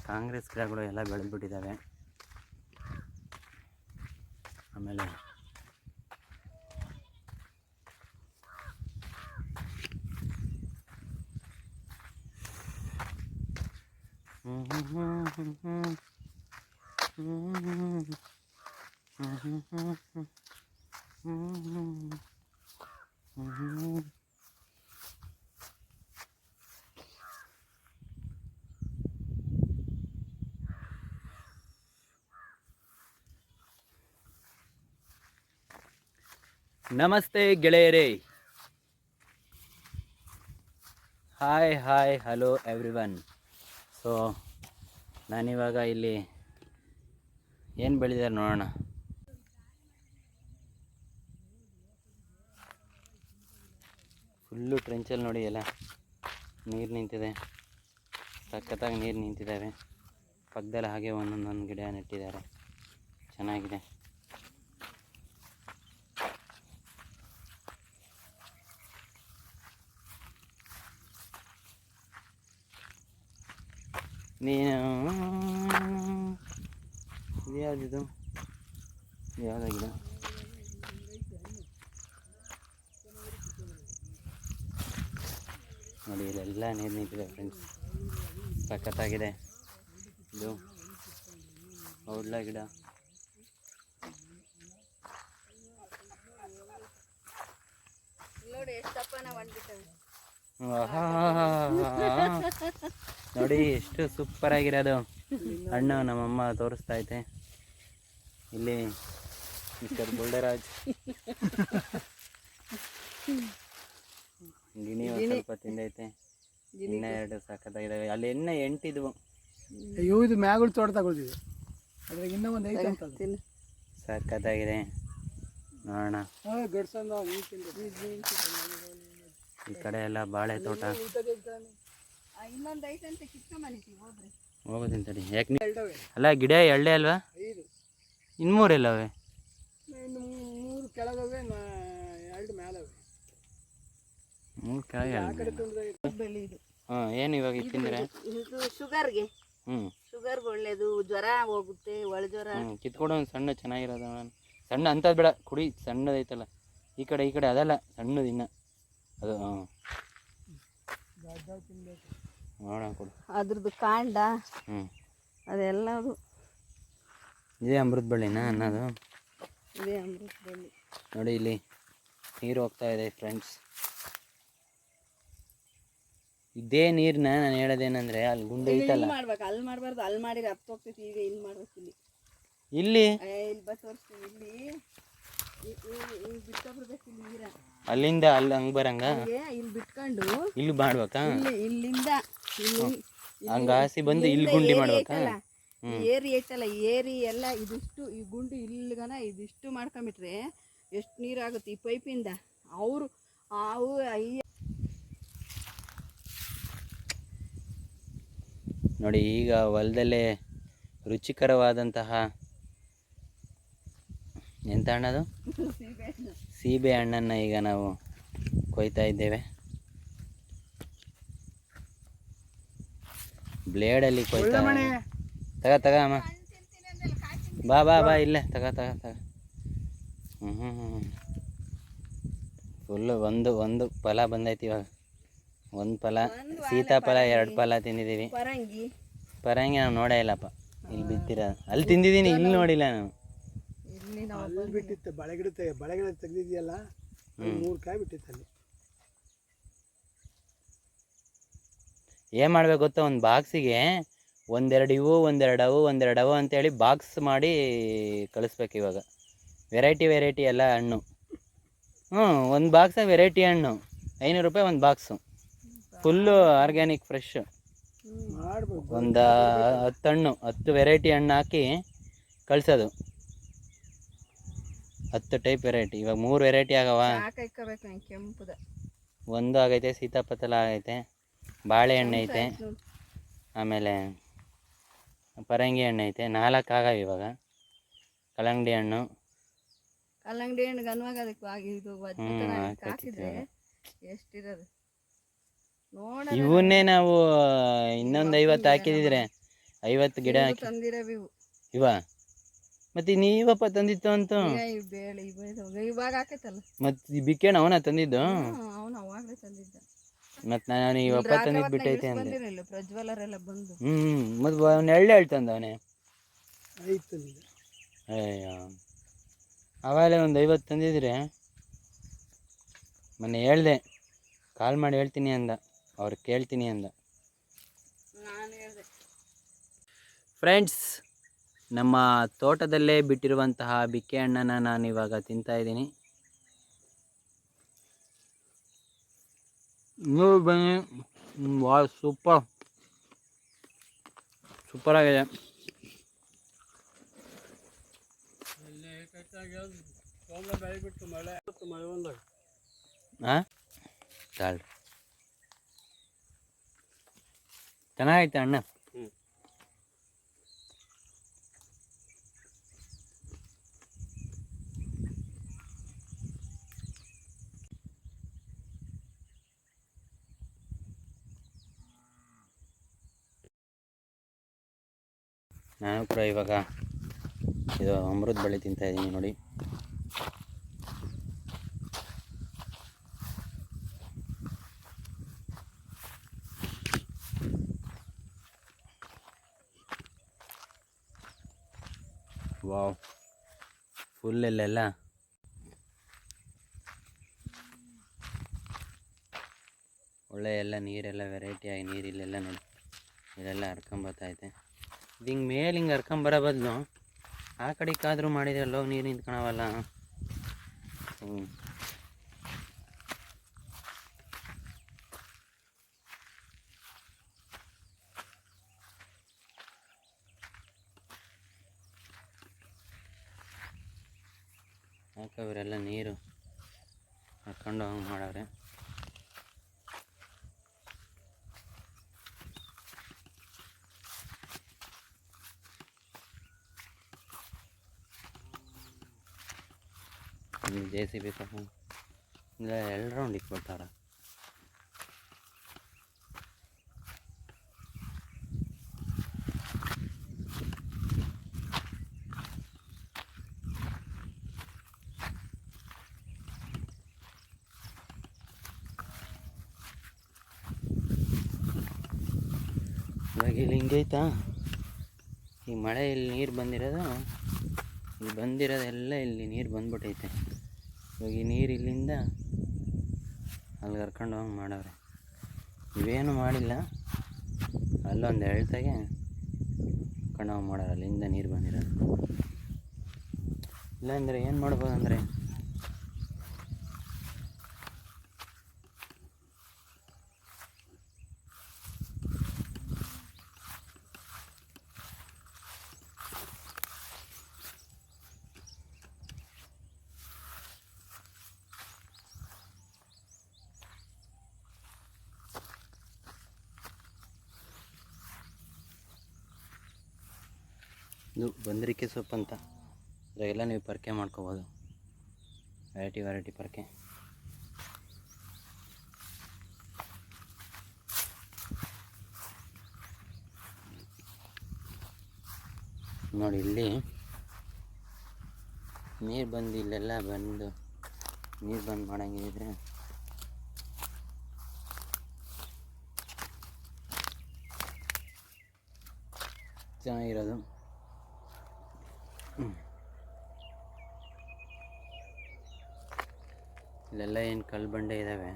ಕಾಂಗ್ರೆಸ್ ಗಿಡಗಳು ಎಲ್ಲ ಬೆಳೆದ್ಬಿಟ್ಟಿದ್ದಾವೆ. ಆಮೇಲೆ ನಮಸ್ತೆ ಗೆಳೆಯರೇ. Hi hello everyone. ಸೊ ನಾನಿವಾಗ ಇಲ್ಲಿ ಏನು ಬೆಳೆದಿದ್ದಾರೆ ನೋಡೋಣ. ಫುಲ್ಲು ಟ್ರೆಂಚಲ್ಲಿ ನೋಡಿ, ಎಲ್ಲ ನೀರು ನಿಂತಿದೆ, ಸಖತ್ತಾಗಿ ನೀರು ನಿಂತಿದ್ದಾವೆ. ಪಕ್ಕದಲ್ಲಿ ಹಾಗೆ ಒಂದೊಂದೊಂದು ಗಿಡ ನೆಟ್ಟಿದ್ದಾರೆ, ಚೆನ್ನಾಗಿದೆ. ನೀನು ಇದು ಯಾವುದಿದು, ಯಾವುದ ಗಿಡ? ನೋಡಿ, ಇಲ್ಲೆಲ್ಲ ನೀರು ನಿಂತಿದೆ ಫ್ರೆಂಡ್ಸ್, ಸಖತ್ತಾಗಿದೆ. ಇದು ಔಡ್ಲ ಗಿಡ. ನೋಡಿ ಎಷ್ಟು ಸೂಪರ್ ಆಗಿರೋದು ಹಣ್ಣು. ನಮ್ಮಮ್ಮ ತೋರಿಸ್ತಾ ಐತೆ. ಇಲ್ಲಿ ಮಿಸ್ಟರ್ ಬುಲ್ಡರಾಜ್ ಗಿಣಿ ಸ್ವಲ್ಪ ತಿಂದೈತೆ. ಇನ್ನ ಎರಡು ಸಖತ್ತಾಗಿದ್ದಾವೆ. ಅಲ್ಲಿ ಎಣ್ಣೆ ಎಂಟಿದ್ವು. ಇದು ಮ್ಯಾಗಳು ತೋಟ ತಗೊಳ್ತಿದ್ವಿ, ಅದ್ರಾಗ ಇನ್ನೂ ಒಂದು ಐತೆ ಅಂತ. ಸಖತ್ತಾಗಿದೆ, ನೋಡೋಣ. ಈ ಕಡೆ ಎಲ್ಲ ಬಾಳೆ ತೋಟ. ಹೋಗೋದಿಲ್ಲ ತಡಿ. ಯಾಕೆ ಅಲ್ಲ, ಗಿಡ ಎಳ್ಳೆ ಅಲ್ವಾ? ಇನ್ನೂರೆಲ್ಲವೆ? ಮೂರು ಕೆಳಗವೆ, ಎರಡು ಮೇಲವೆ. ಮೂರು ಕೆಳಗೆ. ಹಾಂ, ಏನು ಇವಾಗ ತಿಂದರೆ? ಇದು ಶುಗರ್ಗೆ. ಶುಗರ್ಗೆ ಒಳ್ಳೇದು, ಜ್ವರ ಹೋಗುತ್ತೆ, ಒಳ ಜ್ವರ. ಕಿತ್ಕೊಡು ಒಂದು ಸಣ್ಣ ಚೆನ್ನಾಗಿರೋದು. ಸಣ್ಣ ಅಂಥದ್ದು ಬೇಡ, ಕುಡಿ. ಸಣ್ಣದೈತಲ್ಲ ಈ ಕಡೆ ಅದಲ್ಲ, ಸಣ್ಣದು ಇನ್ನ ಅದು. ನೋಡೋಣ ಕೊಡು. ಅದ್ರದ್ದು ಕಾಂಡ ಅದೆಲ್ಲದು. ಇದೇ ಅಮೃತ ಬಳ್ಳಿನಾ ಅನ್ನೋದು? ಇದೇ ಅಮೃತ ಬಳ್ಳಿ. ನೋಡಿ, ಇಲ್ಲಿ ನೀರು ಹೋಗ್ತಾ ಇದೆ ಫ್ರೆಂಡ್ಸ್. ಇದೇ ನೀರನ್ನ ನಾನು ಹೇಳೋದೇನಂದ್ರೆ, ಅಲ್ಲಿ ಗುಂಡೆ ಐತಲ್ಲ, ಮಾಡ್ಬೇಕು. ಅಲ್ಲಿ ಮಾಡಬಾರ್ದು, ಅಲ್ಲಿ ಮಾಡಿದ್ರೆ ಹತ್ತು ಹೋಗ್ತೈತಿ. ಈಗ ಇಲ್ಲಿ ಮಾಡ್ಬೇಕು. ಇಲ್ಲಿ ಬಸ್ ತೋರಿಸ್ತೀವಿ. ಇಲ್ಲಿ ಬಿಟ್ಕೊಬಿಡ್ಬೇಕು ನೀರ. ಅಲ್ಲಿಂದ ಅಲ್ಲಿ ಹಂಗೆ ಬರಂಗ ಇಲ್ಲಿ ಬಿಟ್ಕೊಂಡು ಇಲ್ಲಿ ಮಾಡ್ಬೇಕಾ? ಇಲ್ಲಿಂದ ಹಂಗ ಹಾಸಿ ಬಂದು ಇಲ್ಲಿ ಗುಂಡಿ ಮಾಡ್ಬೇಕಾ? ಏರಿ ಐತಲ್ಲ, ಏರಿ ಎಲ್ಲ ಇದಿಷ್ಟು ಈ ಗುಂಡು ಇಲ್ಲಿಗನ ಇದಿಷ್ಟು ಮಾಡ್ಕೊಂಬಿಟ್ರೆ ಎಷ್ಟು ನೀರಾಗುತ್ತೆ ಈ ಪೈಪಿಂದ. ಅವರು ಅವು ನೋಡಿ, ಈಗ ಹೊಲದಲ್ಲೇ ರುಚಿಕರವಾದಂತಹ ಎಂಥ ಹಣ್ಣದು, ಸೀಬೆ ಹಣ್ಣನ್ನು ಈಗ ನಾವು ಕೊಯ್ತಾ ಇದ್ದೇವೆ. ಬ್ಲೇಡಲ್ಲಿ ಕೊಯ್ತಾ. ತಗ ಅಮ್ಮ, ಬಾ ಬಾ ಬಾ, ಇಲ್ಲೇ ತಗ. ಫುಲ್ಲು ಒಂದು ಫಲ ಬಂದೈತಿ ಇವಾಗ. ಒಂದು ಫಲ ಸೀತಾಫಲ, 2 ಫಲ ತಿಂದಿದ್ದೀವಿ. ಪರಂಗಿ ನಾವು ನೋಡೇ ಇಲ್ಲಪ್ಪ, ಇಲ್ಲಿ ಬಿತ್ತಿರ. ಅಲ್ಲಿ ತಿಂದಿದ್ದೀನಿ, ಇಲ್ಲಿ ನೋಡಿಲ್ಲ ನಾನು. ಅಲ್ಲಿ ಬಿಟ್ಟಿತ್ತು, ಬಳೆಗಿಡ ತೆಗ್ದಿದ್ಯಲ್ಲ, 3 ಕಾಯಿ ಬಿಟ್ಟಿತ್ತು ಅಲ್ಲಿ. ಏನು ಮಾಡ್ಬೇಕು ಗೊತ್ತಾ, ಒಂದು ಬಾಕ್ಸಿಗೆ 1-2 ಇವು, 1-2 ಅವು ಅಂತೇಳಿ ಬಾಕ್ಸ್ ಮಾಡಿ ಕಳಿಸ್ಬೇಕು ಇವಾಗ. ವೆರೈಟಿ ಎಲ್ಲ ಹಣ್ಣು. ಒಂದು ಬಾಕ್ಸಾಗ ವೆರೈಟಿ ಹಣ್ಣು, 500 ರೂಪಾಯಿ ಒಂದು ಬಾಕ್ಸು. Full organic fresh. ಒಂದು 10 ಹಣ್ಣು, 10 ವೆರೈಟಿ ಹಣ್ಣು ಹಾಕಿ ಕಳಿಸೋದು. 10 ಟೈಪ್ ವೆರೈಟಿ. ಇವಾಗ 3 ವೆರೈಟಿ ಆಗವ. ಒಂದು ಆಗೈತೆ, ಸೀತಾಫಲ ಆಗೈತೆ, ಬಾಳೆಹಣ್ಣು ಐತೆ, ಆಮೇಲೆ ಪರಂಗಿ ಹಣ್ಣು ಐತೆ. 4 ಆಗವೆ ಇವಾಗ. ಕಲ್ಲಂಗಡಿ ಹಣ್ಣು ಗನ್ವಾಗ ಹಾಕಿದ್ರೆ ಎಷ್ಟಿರೋದು ನೋಡ. ಇವನ್ನೇ ನಾವು ಇನ್ನೊಂದು 50 ಹಾಕಿದ್ರೆ 50 ಗಿಡ ತಂದಿರವು ಇವ. ಮತ್ತೆ ನೀವಪ್ಪ ತಂದಿತ್ತು ಅಂತ ಇವಾಗ ಹಾಕೈತಲ್ಲ. ಮತ್ತೆ ಬಿಕ್ಕೇಣ ಅವನ ತಂದಿದ್ದು? ಅವನು ಅವಾಗಲೇ ತಂದಿದ್ದ. ಮತ್ತೆ ನಾನು ಇವಪ್ಪ ತಂದಿದ್ದು ಬಿಟ್ಟೈತೆ ಅಂದೆ. ಪ್ರಜ್ವಲರೆಲ್ಲ ಬಂದು ಮತ್ತೆ ಅವ್ನು ಎಳ್ಳು ತಂದವನೇ. ಅಯ್ಯೋ, ಅವಾಗಲೇ ಒಂದು 50 ತಂದಿದ್ರೆ. ಮೊನ್ನೆ ಹೇಳ್ದೆ, ಕಾಲ್ ಮಾಡಿ ಹೇಳ್ತೀನಿ ಅಂದ, ಅವ್ರು ಕೇಳ್ತೀನಿ ಅಂದ. ಫ್ರೆಂಡ್ಸ್, ನಮ್ಮ ತೋಟದಲ್ಲೇ ಬಿಟ್ಟಿರುವಂತಹ ಬಿಕ್ಕೆ ಹಣ್ಣನ್ನು ನಾನು ಇವಾಗ ತಿಂತಾಯಿದ್ದೀನಿ. ನೀವು ಬನ್ನಿ, ಭಾಳ ಸೂಪರಾಗಿದೆ. ಹಾಂ, ಚೆನ್ನಾಗೈತೆ ಅಣ್ಣ. ನಾನು ಕೂಡ ಇವಾಗ ಇದು ಅಮೃತ ಬಳ್ಳಿ ತಿಂತಾಯಿದ್ದೀನಿ ನೋಡಿ. ವಾವ್, ಫುಲ್ಲೆಲ್ಲ ಒಳ್ಳೆ ಎಲ್ಲ ನೀರೆಲ್ಲ ವೆರೈಟಿಯಾಗಿ ನೀರಿಲ್ಲೆಲ್ಲ ನೋಡಿ, ಇಲ್ಲೆಲ್ಲ ಹರ್ಕೊಂಬತ್ತೈತೆ. ಇದು ಹಿಂಗೆ ಮೇಲೆ ಹಿಂಗೆ ಹರ್ಕೊಂಬರೋ ಬದಲು ಆ ಕಡೆಗಾದರೂ ಮಾಡಿದ್ರಲ್ಲೋ, ನೀರು ನಿಂತ್ಕೊಳವಲ್ಲ. ಯಾಕವರೆಲ್ಲ ನೀರು ಹರ್ಕೊಂಡು ಹಂಗೆ ಮಾಡವ್ರೆ. JCB ತಗೊಂಡು ಇಲ್ಲ 2 ರೌಂಡ್ ಇಟ್ಬಿಡ್ತಾರ. ಇವಾಗ ಇಲ್ಲಿ ಹಿಂಗೈತಾ, ಈ ಮಳೆ ಇಲ್ಲಿ ನೀರು ಬಂದಿರೋದು, ಇಲ್ಲಿ ಬಂದಿರೋದೆಲ್ಲ ಇಲ್ಲಿ ನೀರು ಬಂದ್ಬಿಟ್ಟೈತೆ. ಇವಾಗ ಈ ನೀರು ಇಲ್ಲಿಂದ ಅಲ್ಲಿ ಕರ್ಕೊಂಡು ಹೋಗಿ ಮಾಡವ್ರೆ. ಇವೇನು ಮಾಡಿಲ್ಲ, ಅಲ್ಲೊಂದು ಎಳ್ತಾಗೆ ಕರ್ಕೊಂಡು ಹೋಗಿ ಮಾಡೋರು, ಅಲ್ಲಿಂದ ನೀರು ಬಂದಿರೋದು. ಇಲ್ಲಾಂದರೆ ಏನು ಮಾಡ್ಬೋದು ಅಂದರೆ, ಇದು ಬಂದರಿಕೆ ಸೊಪ್ಪು ಅಂತ, ಇದಾಗೆಲ್ಲ ನೀವು ಪರ್ಕೆ ಮಾಡ್ಕೋಬೋದು, ವೆರೈಟಿ ಪರ್ಕೆ. ನೋಡಿ ಇಲ್ಲಿ ನೀರು ಬಂದು ಇಲ್ಲೆಲ್ಲ ಬಂದು ನೀರು ಬಂದು ಮಾಡಂಗಿದ್ರೆ ಚೆನ್ನಾಗಿರೋದು. ಇಲ್ಲೆಲ್ಲ ಏನು ಕಲ್ಲು ಬಂಡೆ ಇದ್ದಾವೆ.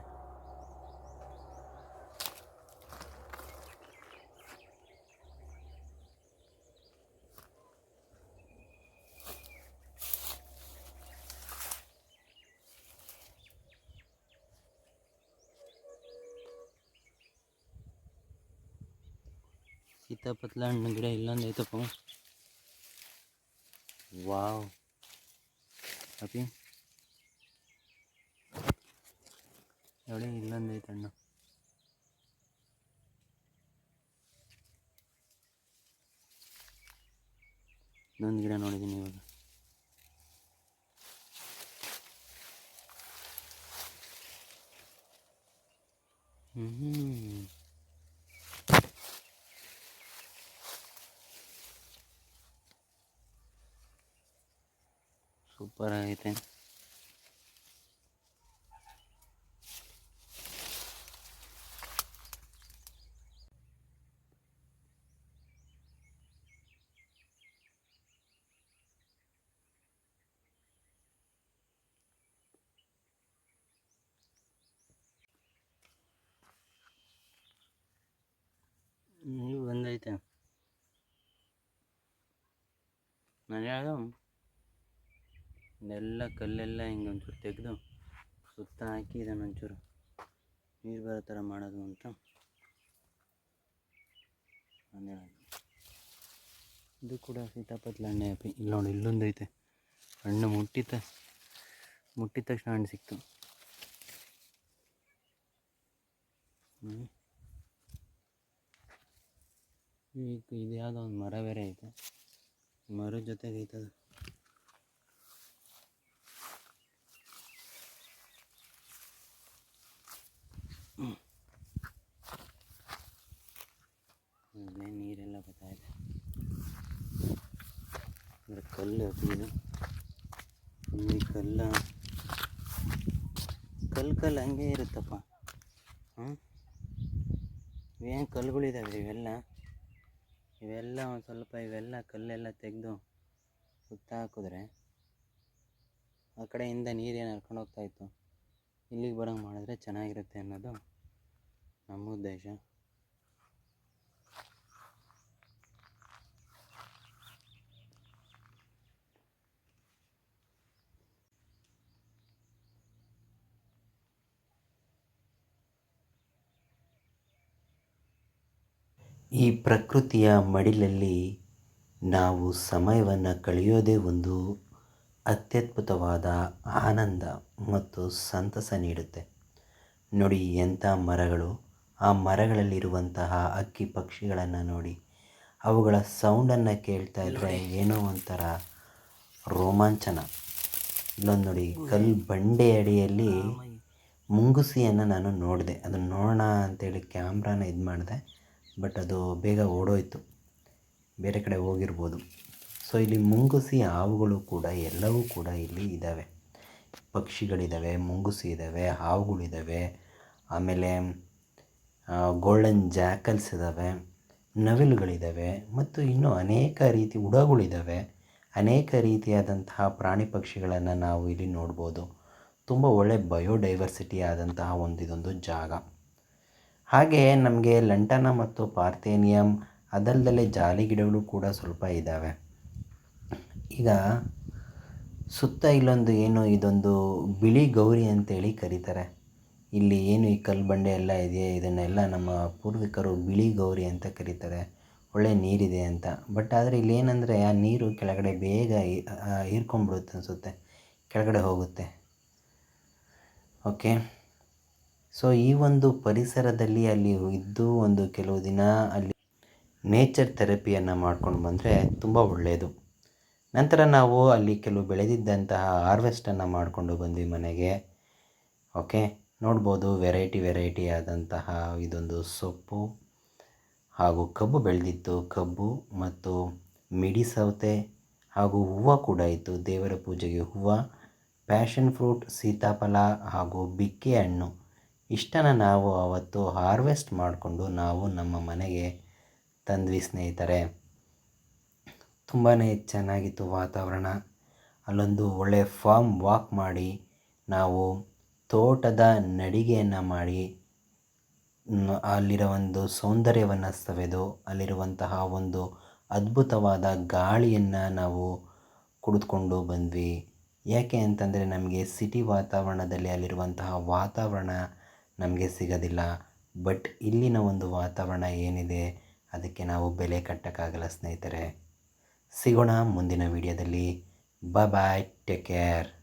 ಸೀತಾಫಲ ಹಣ್ಣು ಗಿಡ ಇಲ್ಲೊಂದು ಐತಪ್ಪ. ವಾವ್ ಅಪ್ಪಿ ನೋಡಿ, ಇಲ್ಲೊಂದು ಐತೆ ಹಣ್ಣು. ಇನ್ನೊಂದು ಗಿಡ ನೋಡಿದ್ದೀನಿ ಇವಾಗ. ಸೂಪರ್ ಆಗೈತೆ. ನೀವು ಬಂದೈತೆ. ನಾನು ಯಾವುದು ಇದೆಲ್ಲ ಕಲ್ಲೆಲ್ಲ ಹಿಂಗೆ ಒಂಚೂರು ತೆಗೆದು ಸುತ್ತ ಹಾಕಿ ಇದನ್ನು ಒಂಚೂರು ನೀರು ಬರೋ ಥರ ಮಾಡೋದು ಅಂತ ನಾನು ಹೇಳೋದು. ಇದು ಕೂಡ ಸೀತಾಫಲ ಹಣ್ಣೆ ಅಪ್ಪಿ. ಇಲ್ಲಿ ನೋಡಿ, ಇಲ್ಲೊಂದು ಐತೆ ಹಣ್ಣು. ಮುಟ್ಟಿದ ತಕ್ಷಣ ಹಣ್ಣು ಸಿಕ್ತು. ಈಗ ಇದು ಯಾವುದೋ ಒಂದು ಮರ ಬೇರೆ ಐತೆ, ಮರದ ಜೊತೆಗೆ ಐತದು. ನೀರೆಲ್ಲ ಬರ್ತಾಯಿದೆ. ಅಂದರೆ ಕಲ್ಲು ಇದು, ಈ ಕಲ್ಲು ಹಂಗೆ ಇರುತ್ತಪ್ಪ. ಇವೇನು ಕಲ್ಲುಗಳಿದ್ದಾವೆ ಇವೆಲ್ಲ ಒಂದು ಸ್ವಲ್ಪ ಇವೆಲ್ಲ ಕಲ್ಲೆಲ್ಲ ತೆಗೆದು ಸುತ್ತ ಹಾಕಿದ್ರೆ ಆ ಕಡೆಯಿಂದ ನೀರೇನು ಹರ್ಕೊಂಡು ಹೋಗ್ತಾಯಿತ್ತು, ಇಲ್ಲಿಗೆ ಬರೋಂಗೆ ಮಾಡಿದ್ರೆ ಚೆನ್ನಾಗಿರುತ್ತೆ ಅನ್ನೋದು ನಮ್ಮ ಉದ್ದೇಶ. ಈ ಪ್ರಕೃತಿಯ ಮಡಿಲಲ್ಲಿ ನಾವು ಸಮಯವನ್ನು ಕಳೆಯೋದೇ ಒಂದು ಅತ್ಯದ್ಭುತವಾದ ಆನಂದ ಮತ್ತು ಸಂತಸ ನೀಡುತ್ತೆ. ನೋಡಿ ಎಂಥ ಮರಗಳು, ಆ ಮರಗಳಲ್ಲಿರುವಂತಹ ಹಕ್ಕಿ ಪಕ್ಷಿಗಳನ್ನು ನೋಡಿ, ಅವುಗಳ ಸೌಂಡನ್ನು ಕೇಳ್ತಾ ಇದ್ದರೆ ಏನೋ ಒಂಥರ ರೋಮಾಂಚನ. ಇಲ್ಲೊಂದು ನೋಡಿ, ಕಲ್ಲು ಬಂಡೆ ಅಡಿಯಲ್ಲಿ ಮುಂಗುಸಿಯನ್ನು ನಾನು ನೋಡಿದೆ. ಅದನ್ನು ನೋಡೋಣ ಅಂತೇಳಿ ಕ್ಯಾಮ್ರಾನ ಇದು ಮಾಡಿದೆ, ಬಟ್ ಅದು ಬೇಗ ಓಡೋಯ್ತು, ಬೇರೆ ಕಡೆ ಹೋಗಿರ್ಬೋದು. ಸೊ ಇಲ್ಲಿ ಮುಂಗುಸಿ, ಹಾವುಗಳು ಕೂಡ ಎಲ್ಲವೂ ಕೂಡ ಇಲ್ಲಿ ಇದ್ದಾವೆ. ಪಕ್ಷಿಗಳಿದ್ದಾವೆ, ಮುಂಗುಸಿ ಇದ್ದಾವೆ, ಹಾವುಗಳಿದ್ದಾವೆ, ಆಮೇಲೆ ಗೋಲ್ಡನ್ ಜಾಕಲ್ಸ್ ಇದ್ದಾವೆ, ನವಿಲುಗಳಿದ್ದಾವೆ, ಮತ್ತು ಇನ್ನೂ ಅನೇಕ ರೀತಿ ಉಡಗಳಿದ್ದಾವೆ. ಅನೇಕ ರೀತಿಯಾದಂತಹ ಪ್ರಾಣಿ ಪಕ್ಷಿಗಳನ್ನು ನಾವು ಇಲ್ಲಿ ನೋಡ್ಬೋದು. ತುಂಬ ಒಳ್ಳೆಯ ಬಯೋಡೈವರ್ಸಿಟಿ ಆದಂತಹ ಇದೊಂದು ಜಾಗ. ಹಾಗೆ ನಮಗೆ ಲಂಟನ ಮತ್ತು ಪಾರ್ಥೇನಿಯಂ, ಅದಲ್ಲದೆ ಜಾಲಿ ಗಿಡಗಳು ಕೂಡ ಸ್ವಲ್ಪ ಇದ್ದಾವೆ. ಈಗ ಸುತ್ತ ಇಲ್ಲೊಂದು ಏನು ಇದೊಂದು ಬಿಳಿ ಗೌರಿ ಅಂತೇಳಿ ಕರೀತಾರೆ. ಇಲ್ಲಿ ಏನು ಈ ಕಲ್ಲು ಬಂಡೆ ಎಲ್ಲ ಇದೆಯೇ, ಇದನ್ನೆಲ್ಲ ನಮ್ಮ ಪೂರ್ವಿಕರು ಬಿಳಿ ಗೌರಿ ಅಂತ ಕರೀತಾರೆ. ಒಳ್ಳೆ ನೀರಿದೆ ಅಂತ. ಬಟ್ ಆದರೆ ಇಲ್ಲಿ ಏನಂದರೆ ಆ ನೀರು ಕೆಳಗಡೆ ಬೇಗ ಹೀರ್ಕೊಂಡ್ಬಿಡುತ್ತೆ ಅನಿಸುತ್ತೆ, ಕೆಳಗಡೆ ಹೋಗುತ್ತೆ. ಓಕೆ, ಸೊ ಈ ಒಂದು ಪರಿಸರದಲ್ಲಿ ಅಲ್ಲಿ ಇದ್ದು ಒಂದು ಕೆಲವು ದಿನ ಅಲ್ಲಿ ನೇಚರ್ ಥೆರಪಿಯನ್ನು ಮಾಡ್ಕೊಂಡು ಬಂದರೆ ತುಂಬ ಒಳ್ಳೆಯದು. ನಂತರ ನಾವು ಅಲ್ಲಿ ಕೆಲವು ಬೆಳೆದಿದ್ದಂತಹ ಹಾರ್ವೆಸ್ಟನ್ನು ಮಾಡಿಕೊಂಡು ಬಂದ್ವಿ ಮನೆಗೆ. ಓಕೆ, ನೋಡ್ಬೋದು ವೆರೈಟಿ ಆದಂತಹ ಇದೊಂದು ಸೊಪ್ಪು ಹಾಗೂ ಕಬ್ಬು ಬೆಳೆದಿತ್ತು. ಕಬ್ಬು ಮತ್ತು ಮಿಡಿ ಸೌತೆ ಹಾಗೂ ಹೂವು ಕೂಡ ಇತ್ತು, ದೇವರ ಪೂಜೆಗೆ ಹೂವು, ಪ್ಯಾಷನ್ ಫ್ರೂಟ್, ಸೀತಾಫಲ ಹಾಗೂ ಬಿಕ್ಕೆ ಹಣ್ಣು. ಇಷ್ಟನ್ನು ನಾವು ಅವತ್ತು ಹಾರ್ವೆಸ್ಟ್ ಮಾಡಿಕೊಂಡು ನಾವು ನಮ್ಮ ಮನೆಗೆ ತಂದ್ವಿ ಸ್ನೇಹಿತರೆ. ತುಂಬಾ ಚೆನ್ನಾಗಿತ್ತು ವಾತಾವರಣ. ಅಲ್ಲೊಂದು ಒಳ್ಳೆಯ ಫಾರ್ಮ್ ವಾಕ್ ಮಾಡಿ ನಾವು ತೋಟದ ನಡಿಗೆಯನ್ನು ಮಾಡಿ ಅಲ್ಲಿರೋ ಒಂದು ಸೌಂದರ್ಯವನ್ನು ಸವೆದು ಅಲ್ಲಿರುವಂತಹ ಒಂದು ಅದ್ಭುತವಾದ ಗಾಳಿಯನ್ನು ನಾವು ಕುಡಿದುಕೊಂಡು ಬಂದ್ವಿ. ಯಾಕೆ ಅಂತಂದರೆ ನಮಗೆ ಸಿಟಿ ವಾತಾವರಣದಲ್ಲಿ ಅಲ್ಲಿರುವಂತಹ ವಾತಾವರಣ ನಮಗೆ ಸಿಗೋದಿಲ್ಲ. ಬಟ್ ಇಲ್ಲಿನ ಒಂದು ವಾತಾವರಣ ಏನಿದೆ ಅದಕ್ಕೆ ನಾವು ಬೆಲೆ ಕಟ್ಟೋಕ್ಕಾಗಲ್ಲ ಸ್ನೇಹಿತರೆ. ಸಿಗೋಣ ಮುಂದಿನ ವಿಡಿಯೋದಲ್ಲಿ. ಬಾಯ್, ಟೇಕ್ ಕೇರ್.